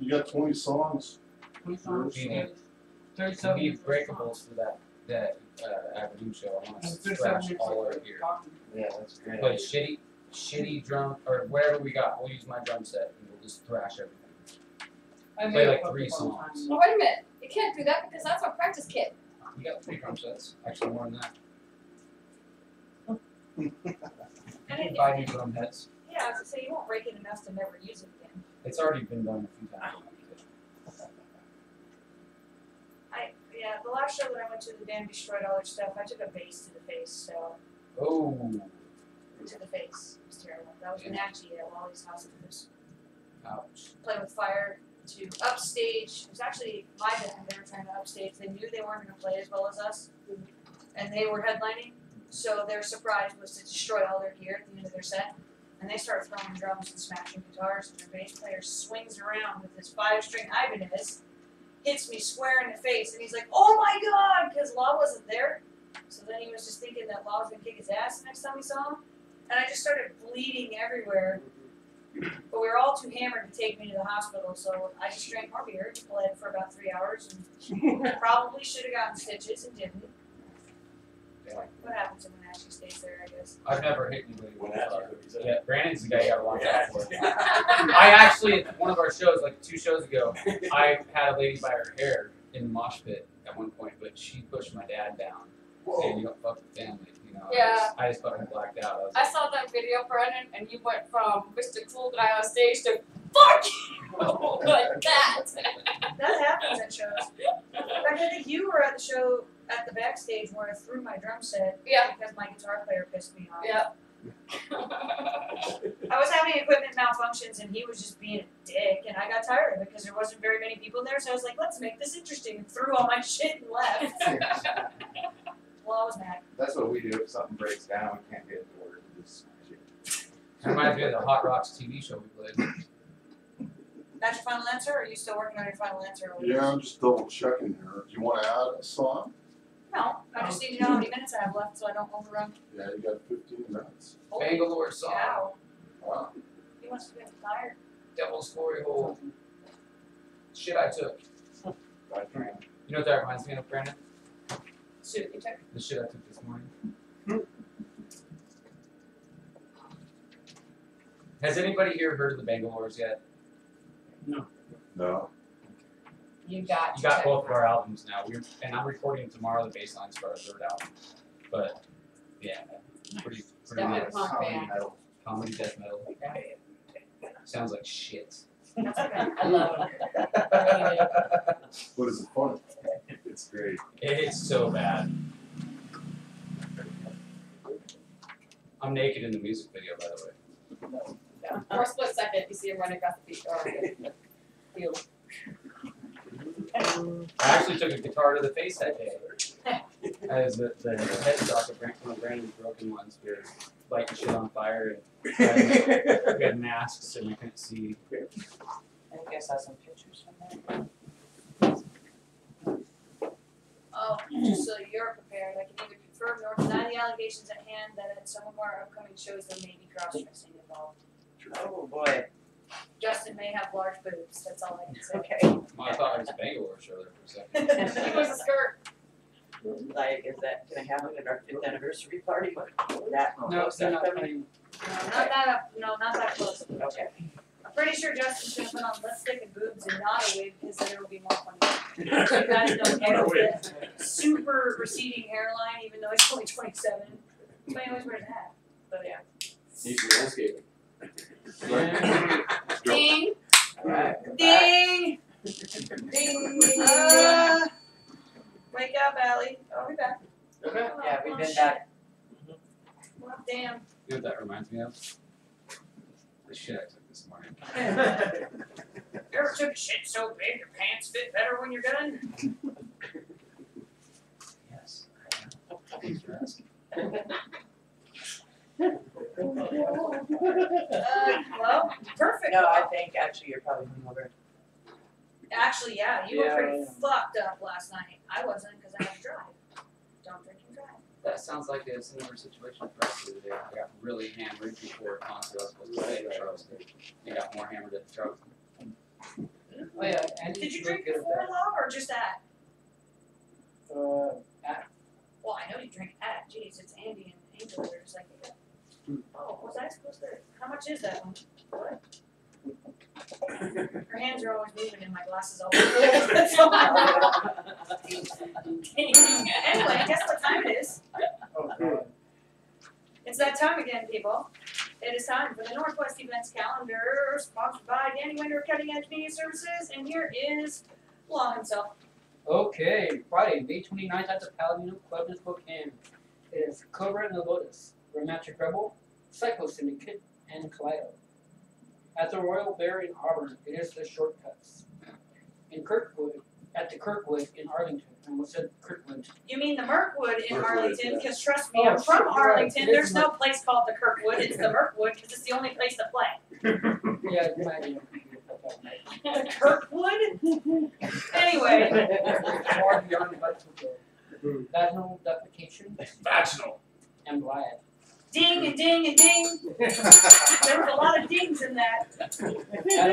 You got 20 songs. 20 songs, You need- 37. You need breakables for that Avenue show. I want to thrash all over here. Yeah, that's great. Play shitty drum or whatever we got. We'll use my drum set and we'll just thrash everything. Play like 3 songs. Oh, wait a minute. You can't do that because that's our practice kit. We got 3 drum sets. Actually, more than that. And You can buy new drum heads. Yeah, I was gonna say, you won't break it enough to never use it again. It's already been done a few times. Yeah, the last show that I went to, the band destroyed all their stuff. I took a bass to the face, so. Oh. To the face. It was terrible. That was Natchy at Wally's house. It was Ouch. Play with Fire to upstage. It was actually my band. They were trying to upstage. They knew they weren't going to play as well as us, and they were headlining. So their surprise was to destroy all their gear at the end of their set. And they started throwing drums and smashing guitars, and their bass player swings around with his 5-string Ibanez, hits me square in the face, and he's like, "Oh my God!" Because Law wasn't there. So then he was just thinking that Law was going to kick his ass next time we saw him. And I just started bleeding everywhere. But we were all too hammered to take me to the hospital, so I just drank more beer, bled for about 3 hours, and probably should have gotten stitches and didn't. What happens when Ashley stays there, I guess? I've never hit anybody When with that's fire. what he said. Yeah, Brandon's the guy you gotta watch out for. I actually, at one of our shows, like 2 shows ago, I had a lady by her hair in the mosh pit at one point, but she pushed my dad down. And you don't fuck with family, you know. Yeah. I just fucking blacked out. I saw that video, Brennan, and you went from Mr. Cool Guy on stage to fuck you like that. That happens at shows. I think you were at the show at the backstage where I threw my drum set Yeah. because my guitar player pissed me off. Yeah. I was having equipment malfunctions and he was just being a dick, and I got tired of it because there wasn't very many people there, so I was like, let's make this interesting, and threw all my shit and left. Well, I was mad. That's what we do if something breaks down, we can't get it to work, we just smash it. That reminds me of the Hot Rocks TV show we played. That's your final answer, or are you still working on your final answer? Yeah, I'm just double checking here. Do you wanna add a song? No, I just need to know how many minutes I have left so I don't overrun. Yeah, you got 15 minutes. Bangalore song. Wow. Wow. He must have been tired. Devil's Glory Hole. Shit I took. You know what that reminds me of, Brandon? Suit you took. The shit I took this morning. Has anybody here heard of the Bangalores yet? No. You got You got both of our albums now. And I'm recording tomorrow the bass lines for our 3rd album. But yeah, pretty Definitely nice. punk band. Comedy death metal. Sounds like shit. That's okay. I love it. What is it fun? It's great. It's so bad. I'm naked in the music video, by the way. Yeah. For a split second, you see him running across the field. I actually took a guitar to the face that day. As the headstock of one of Brandon's broken ones, we were lighting shit on fire, and we had masks and we couldn't see. I think I saw some pictures from there. Oh, just so you're prepared, I can either confirm nor deny the allegations at hand that at some of our upcoming shows there may be cross-dressing involved. Oh, boy. Justin may have large boobs, that's all I can say. Okay. Well, I thought it was a Bangalore show there for a second. He was a skirt. Like, is that gonna happen at our 5th anniversary party? That No, close they're not upcoming? playing. No, not that close. Okay. I'm pretty sure Justin's gonna put on lipstick and boobs and not a wig, because then it'll be more funny. You guys don't get the super receding hairline, even though he's only 27. But he always wears a hat, but yeah. Needs some landscaping. Ding! Alright. Ding! Ding, ding, ding. Wake up, Allie. Oh, we're back. Okay. Yeah, we've been back. Well, damn. You know what that reminds me of? The shit I took this morning. You ever took a shit so big your pants fit better when you're done? Yes, I am. Thanks for asking. Well, perfect. No, I think actually you're probably hungover. Actually, yeah, you were Yeah, pretty yeah. fucked up last night. I wasn't, because I had to drive. Don't drink and drive. That sounds like a similar situation for us the other day. I got really hammered before a concert I was supposed to play at Charleston. I got more hammered at the Charleston. Oh yeah, and Did you he's drink really good before at law or just at? that. Well, well, I know you drink that. Jeez, it's Andy and Angel. They're just like, oh, was I supposed to? How much is that one? What? Her hands are always moving and my glasses always move. So anyway, guess what time it is? Oh, God. It's that time again, people. It is time for the Northwest Events Calendar, sponsored by Danny Winder Cutting Edge Media Services, and here is Law himself. Okay, Friday, May 29th at the Palomino Club in Spokane. It is Cobra and the Lotus, Romantic Rebel, Psycho Syndicate, and Kaleido. At the Royal Bear in Auburn, it is the Shortcuts. In Kirkwood, at the Kirkwood in Arlington, I almost said Kirkland. You mean the Mirkwood in Mirkwood, Arlington? yeah. Because trust me, Oh, I'm from shit, you're right. Arlington. It is There's no place called the Kirkwood. It's the Mirkwood because it's the only place to play. Yeah, you might be. The Kirkwood? Anyway, Far beyond Buffalo. Vaginal defecation Vaginal. and Vlad. ding and ding and ding. There was a lot of dings in that. At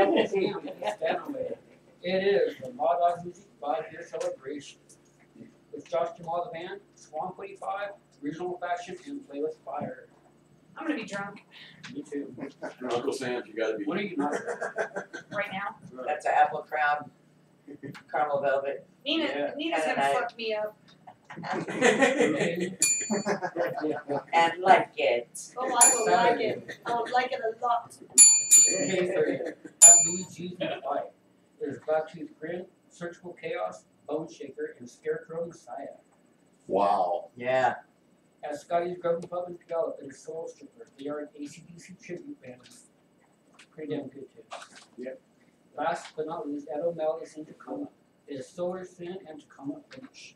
Uncle Sam, it's Danaway. It is the Law Dog Music 5-year celebration. With Josh Jamal the band, Swamp 45, Regional Faction, and Play with Fire. I'm gonna be drunk Me too. Uncle Sam, you gotta be. What are you not? right now. That's an apple crown, caramel velvet. Yeah. Nina's gonna Night. fuck me up. And like it. Oh, I will like it. I would like it a lot. May 30th, at Louis G's in the Fight. There's Blacktooth Grin, Surgical Chaos, Bone Shaker, and Scarecrow Messiah. Wow. Yeah. At Scotty's Grubbin Pub in Puyallup, there's Soul Stripper. They are an ACDC tribute band. Pretty damn good too. Yep. Last but not least, at O'Malley's in Tacoma. It is Solar Sin and Tacoma Finish.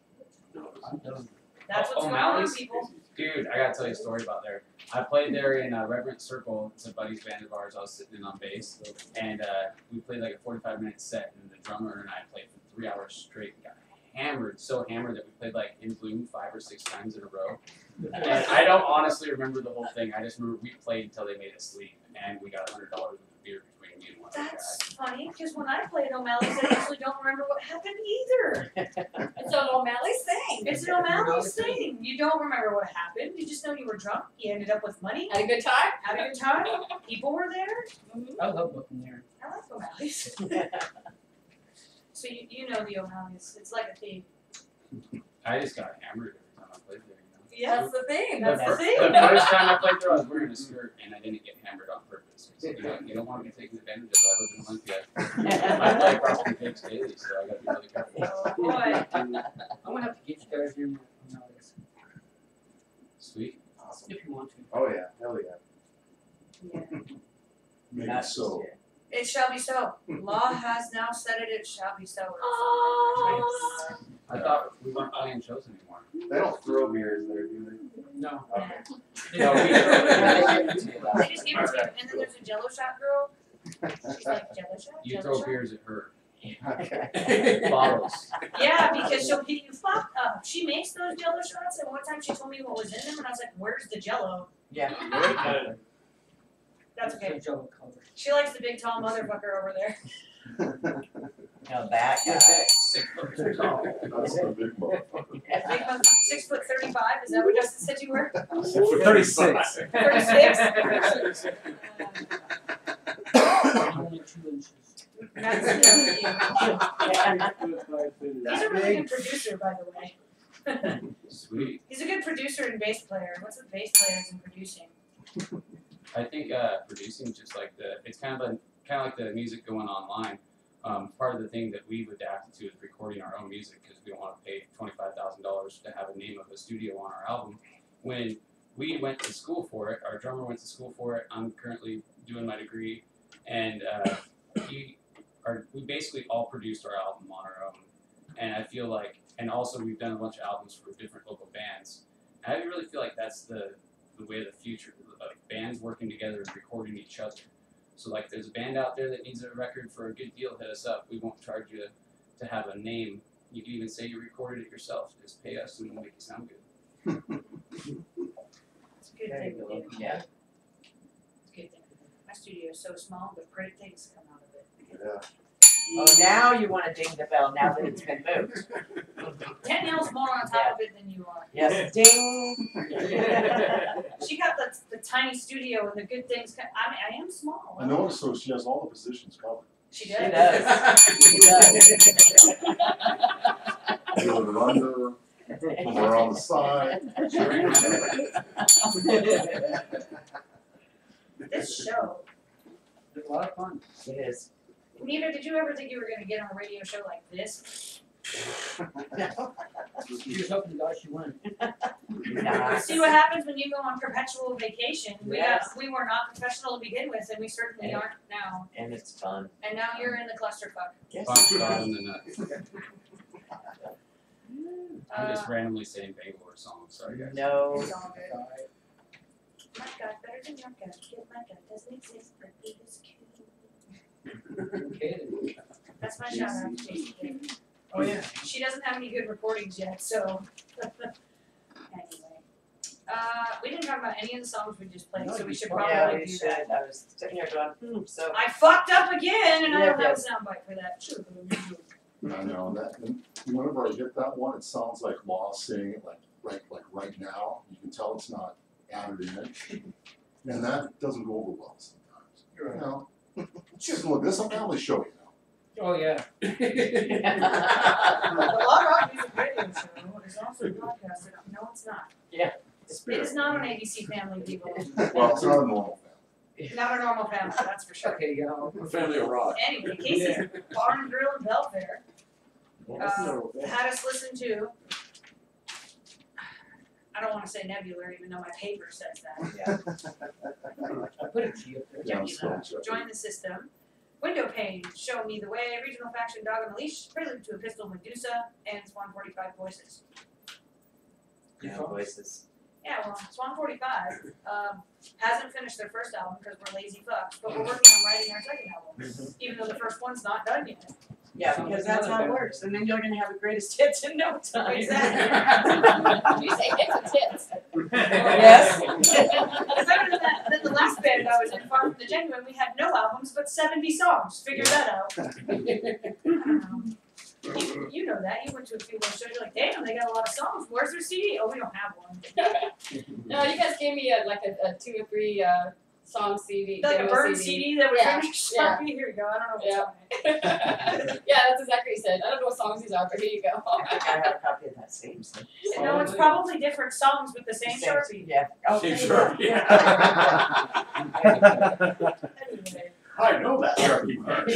I'm done. That's what's going on, O'Malley's? people. Dude, I gotta tell you a story about there. I played there in Reverent Circle. It's a buddy's band of ours. I was sitting in on bass, and we played like a 45-minute set, and the drummer and I played for 3 hours straight. And got hammered, so hammered that we played like In Bloom 5 or 6 times in a row. And I don't honestly remember the whole thing. I just remember we played until they made us leave, and we got $100 worth of beer between me and one other guy. That's funny, because when I played O'Malley's, I usually don't remember what happened either. It's an O'Malley's thing. It's an O'Malley's thing. You don't remember what happened. You just know you were drunk. You ended up with money. Had a good time? Had a good time. People were there. I love looking there. I like O'Malley's. So you know the O'Malley's. It's like a theme. I just got hammered every time I played there. Yeah. That's the thing. That's the thing. The first time I played there, I was wearing a skirt, and I didn't get hammered on purpose. You don't want to be taken advantage of. I live in Olympia. I play across the pigs daily, so I got to be really careful. Oh boy. I'm gonna have to get you guys in O'Malley's Sweet. if you want to. Oh yeah, hell yeah. Yeah. Maybe That's so. it. It shall be so. Law has now said it. It shall be so. Oh. I thought we weren't playing shows anymore. They don't throw beers there, do they? No. Okay. No, we Yeah, they give it to you, though. They just give it to you, and then there's a Jello shot girl. She's like Jello shot. You Jello throw shot? beers at her. Okay. Bottles. Yeah, because she'll get you fucked up. She makes those Jello shots, and one time she told me what was in them, and I was like, "Where's the Jello?" Yeah. That's okay. It's a Jello cover. She likes the big tall motherfucker over there. No, that guy. 6 foot tall. That's the big motherfucker. Big motherfucker, 6'35". Is that what Justin said you were? 36. 36. Only 2 inches. That's He's a really good producer, by the way. Sweet. He's a good producer and bass player. What's with bass players and producing? I think producing just like it's kind of like the music going online. Part of the thing that we've adapted to is recording our own music because we don't want to pay $25,000 to have a name of a studio on our album. When we went to school for it, our drummer went to school for it. I'm currently doing my degree, and we basically all produced our album on our own. And I feel like, and also we've done a bunch of albums for different local bands. And I really feel like that's the way of the future, like bands working together and recording each other. So like there's a band out there that needs a record for a good deal, hit us up. We won't charge you to have a name. You can even say you recorded it yourself. Just pay us and we'll make it sound good. It's a good There thing you to go. do. Yeah. It's a good thing to do. My studio is so small, but great things come out of it. Yeah. Oh, now you want to ding the bell now that it's been moved. Danielle's more on top of it than you are. Yes, ding. She got the tiny studio and the good things. I mean, I am small. I noticed, so she has all the positions covered. She She does. does. She does. Wheel it under, from around the side. This show. It's a lot of fun. It is. Nita, did you ever think you were gonna get on a radio show like this? She was hoping to God she won. Nah. See what happens when you go on perpetual vacation. Yes. We were not professional to begin with, and we certainly aren't now. And it's fun. And now you're in the clusterfuck. Yes. Punch God in the nuts. I'm just randomly saying Bangalore songs. Sorry, guys. No. It's all good. My God, better than your God. My God doesn't exist, but it is cute. Okay. That's my shout out to Casey King. Oh yeah. She doesn't have any good recordings yet, so. Anyway. We didn't talk about any of the songs we just played, No, so we you should probably Yeah, probably we do should. that. I was sitting here going, so. I fucked up again, and I don't have a Yes. soundbite for that. Sure. I know, that, and whenever I hit that one, it sounds like Law saying it like right now, you can tell it's not added in. And that doesn't go over well sometimes, you know? Just look, this will probably show you now. Oh yeah. The Law Rock Music Radio Show is also broadcasted on, no, it's not. Yeah. It is not on ABC Family, people. Well, it's not a normal family. Not a normal family, that's for sure. Okay, go. Family of rock. Anyway, Casey's Bar and Grill in Belfair Yes. had us listen to, I don't wanna say Nebular, even though my paper says that. I put it to you up there. Yeah, I'm still checking. Join the system. Window pane, Show Me the Way, Regional Faction, Dog on the Leash, Prelude to a Pistol, Medusa, and Swan 45 Voices. Yeah, voices. Yeah, well, Swan 45 hasn't finished their first album because we're lazy fucks, but we're working on writing our second album, even though the first one's not done yet. Yeah, because that's how it works, and then you're gonna have the greatest hits in no time. Exactly. You say hits and tits. Yes. It's better than the last band I was in, Far From the Genuine. We had no albums, but 70 songs. Figure that out. I don't know. You know that. You went to a few of those shows. You're like, damn, they got a lot of songs. Where's their CD? Oh, we don't have one. No, you guys gave me a 2 or 3 song CD. Like a demo burned CD that was Yeah, finished. yeah. Here you go. I don't know what's Yeah. on it. Yeah, that's exactly what he said. I don't know what songs these are, but here you go. I think I have a copy of that same thing. No, it's probably different songs with the same Sharpie. Yeah. Same Okay. Sharpie. Anyway, I know that Sharpie part.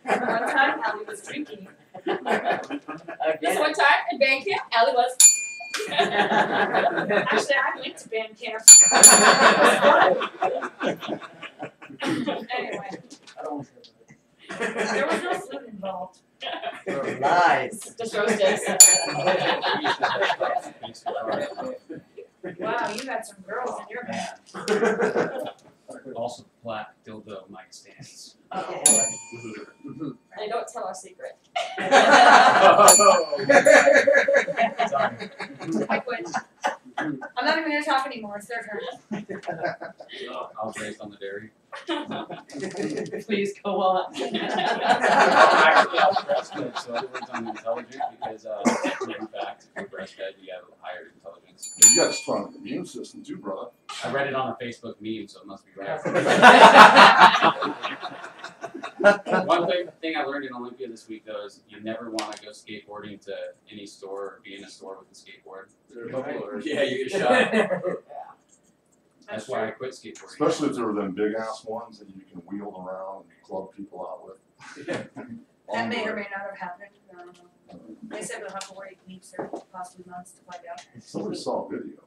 one time Allie was drinking. This Again. one time at band camp, Allie was. Actually, I went to band camp. Anyway, I don't want to there was no flute involved. Lies. Just roasted. Wow, you had some girls in your band. Also, black dildo mic stands. Oh. And don't tell our secret. I quit. I'm not even gonna talk anymore. It's their turn. I was raised on the dairy. Please go on. Actually, I was breastfed, so it works on intelligent because, in fact, if you're breastfed, you have higher intelligence. You got a strong immune system too, brother. I read it on a Facebook meme, so it must be right. One thing I learned in Olympia this week, though, is you never want to go skateboarding to any store or be in a store with a skateboard. Yeah, you get shot. That's why I quit skateboarding. Especially if there were them big ass ones that you can wheel around and club people out with. That may or may not have happened. I don't know. They said we'll have to wait weeks or possibly months to find out. Somebody saw a video.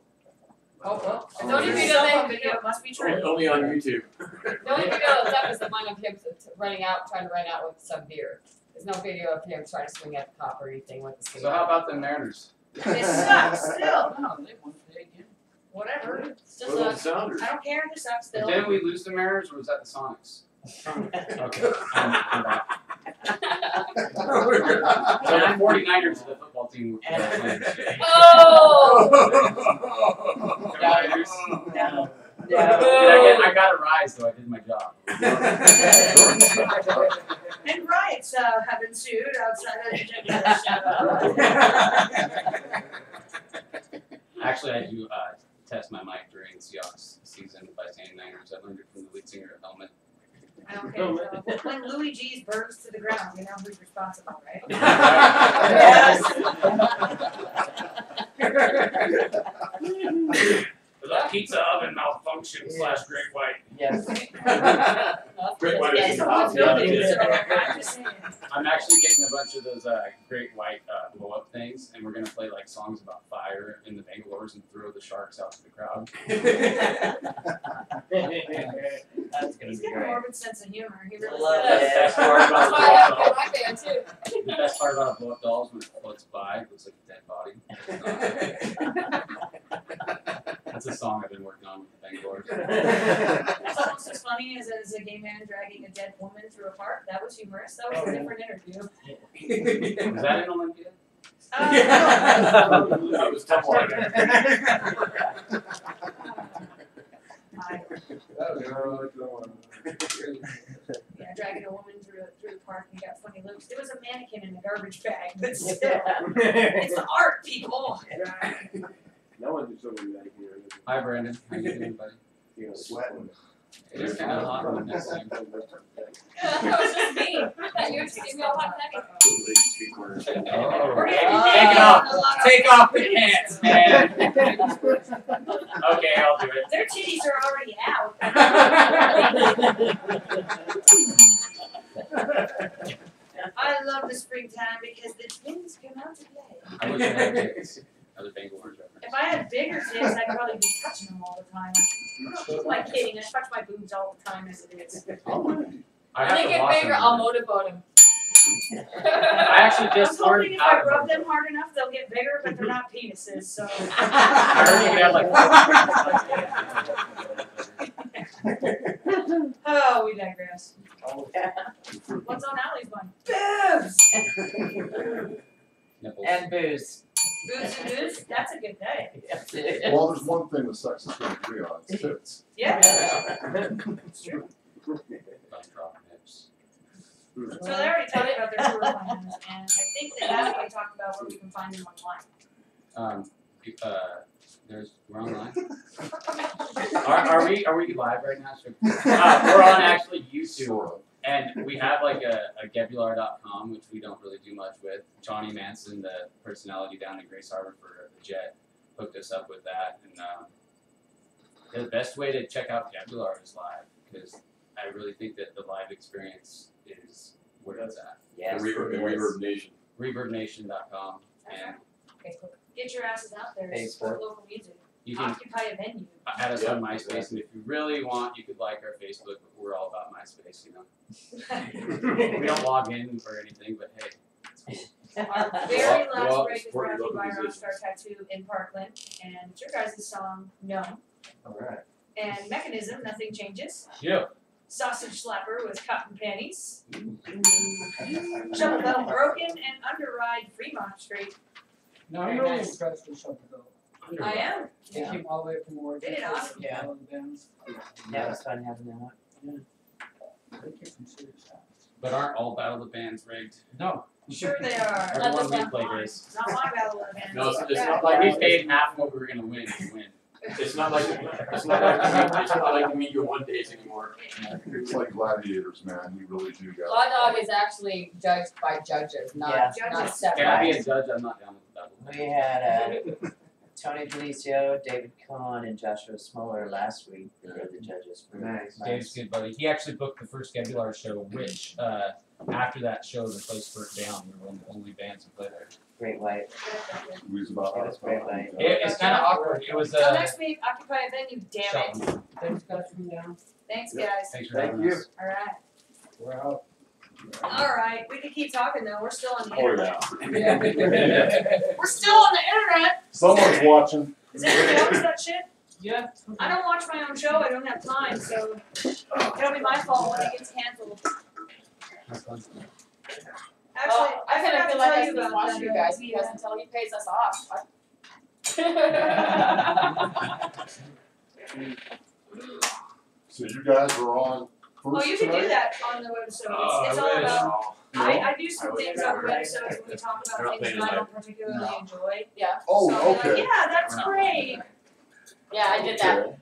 Oh, well. Oh, Don't even yeah. know that video. It must be true. Only on YouTube. The only video that's up is the one of him trying to run out with some beer. There's no video of him trying to swing at the cop or anything with the skate. So how about the Mariners? They suck still. No, they won today again. Whatever. Still What about the sucks. Sounders? I don't care. They suck still. Didn't we lose the Mariners, or was that the Sonics? Okay. I'm back. So the 49ers are the football team with the playing shit. Oh! Niners. No. I got a rise, so I did my job. And riots have ensued outside of the Gebular show. Actually, I do test my mic during the Seahawks season by saying Niners. I learned it from the lead singer of Helmet. Okay, so when Louis G's burns to the ground, you know who's responsible, right? Yes. The pizza oven malfunction slash great white. Yes. Great white It's is the in whole the building, yeah. so I'm just saying. I'm actually getting a bunch of those great white blow up things, and we're gonna play like songs about fire in the Bangalores and throw the sharks out to the crowd. That's gonna He's be got a great. morbid sense of humor, he really Love does. it. The best part That's about why I have blow up my band too. dolls, the best part about a blow up doll is when it floats by, it looks like a dead body. That's a song I've been working on with the Bangalores. That's almost as funny as a gay man dragging a dead woman through a park. That was humorous. That was a different interview. Was that in Olympia? That was tough one. Yeah, dragging a woman through the park and got funny looks. It was a mannequin in a garbage bag, but still, it's art, people. No one did something like here. Hi Brandon, how you doing, buddy? You know, Sweating. It is kind of hot on this thing. That was just me. I thought you were just giving me a hot heavy. Oh, We're take getting it paid off. a lot of- Take off the pants, man. Okay, I'll do it. Their titties are already out. I love the springtime because the twins come out to play. I wish I had tits. Another Bangalores reference. If I had bigger tits, I'd probably be touching them all the time. I'm like kidding, I touch my boobs all the time as it is. I When have they to get wash bigger, them. I'll motorboat them. I actually just I'm hoping learned if how I to rub them hard enough, they'll get bigger, but they're not penises, so. I heard you could have like. Oh, we digress. What's on Allie's bun? Boobs! Nipples. And booze. Boobs and booze? That's a good day. Yes, it is. Well, there's one thing the sex is gonna agree on, it's tits. Yeah. It's true. Bun dropping hips. So they already talked about their tour plans, and I think they actually talked about where we can find them online. We're online. Are we live right now? We're on actually YouTube, and we have like a Gebular.com, which we don't really do much with. Johnny Manson, the personality down in Grace Harbor for the Jet, hooked us up with that, and the best way to check out Gebular is live, because I really think that the live experience is where it's at. Yes, Reverb, it is. Reverb Nation. ReverbNation.com, and Facebook. Get your asses out there, Facebook. support local music, you can occupy a venue. add us on Yeah, MySpace, and if you really want, you could like our Facebook, but we're all about MySpace, you know. We don't log in or anything, but hey, it's cool. Our very Go out last and break is support brought your to you by local Rockstar Tattoo in Parkland, and it's your guys' song, No. Alright. And Mechanism, Nothing Changes. Yeah. Sausage Slapper with Cotton Panties. Shovel Bell Broken and Underride Fremont Street. No, I'm Very really nice. impressed with Shovel. I am. They came all the way from Oregon. They did awesome. Yeah. All the bands. Yeah, it was fun having them out. They came from serious house. But aren't all Battle of the Bands rigged? No. Sure they are. Everyone this we one. played is. It's not my battle of bands. No, it's Fuck not that. like We paid half what we were gonna win to win. It's not like the Meager one days anymore. It's like gladiators, man, you really do got. Hot dog is actually judged by judges, not Yeah. not Judges. separate. Can I be a judge? I'm not down with the Battle of the We Bands. had Tony Felicio, David Cohn, and Joshua Smoller last week. They were the judges. Nice. Dave's good buddy. He actually booked the first Gebular show, which after that show the place burnt down. We were one of the only bands who played there. Great White. Who's about. It was great, like- It's kind of awkward. It was Till next week, occupy a venue, damn it. Shelton. Thanks guys for coming down. Thanks, Yep. guys. Thanks for Thank having you. us. Alright. We're out. Alright, we could keep talking though. We're still on the Oh, internet. yeah. We're still on the internet. Someone's watching. Does anybody else that shit? Yeah. I don't watch my own show. I don't have time, so it'll be my fault when it gets canceled. Actually, Oh, I forgot kind of to feel like tell I you can about watch that, you guys the, because until he pays us off. So you guys are on Oh, first you can do tonight? that on the website. Oh, It's I all wish. about. I do some would things never. on websites when we talk They're about not things paying that I like- don't particularly enjoy. Yeah, Oh, So I'll be like, okay. yeah, that's great. yeah, I did that. Okay.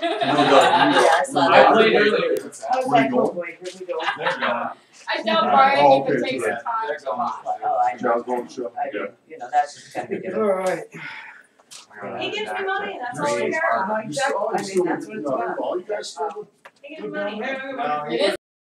Yeah, I saw I that. played earlier. How's Where that you go, going? boy? Here we go. They're gone. I tell Brian Oh, you could okay, take so some time to watch. Oh, I know. John's going to show. I do, you know, that's just kind of good. Alright. He gives me money, that's all I care about. You still, I mean, you still, that's what it's about. all you guys still He gives me money. It is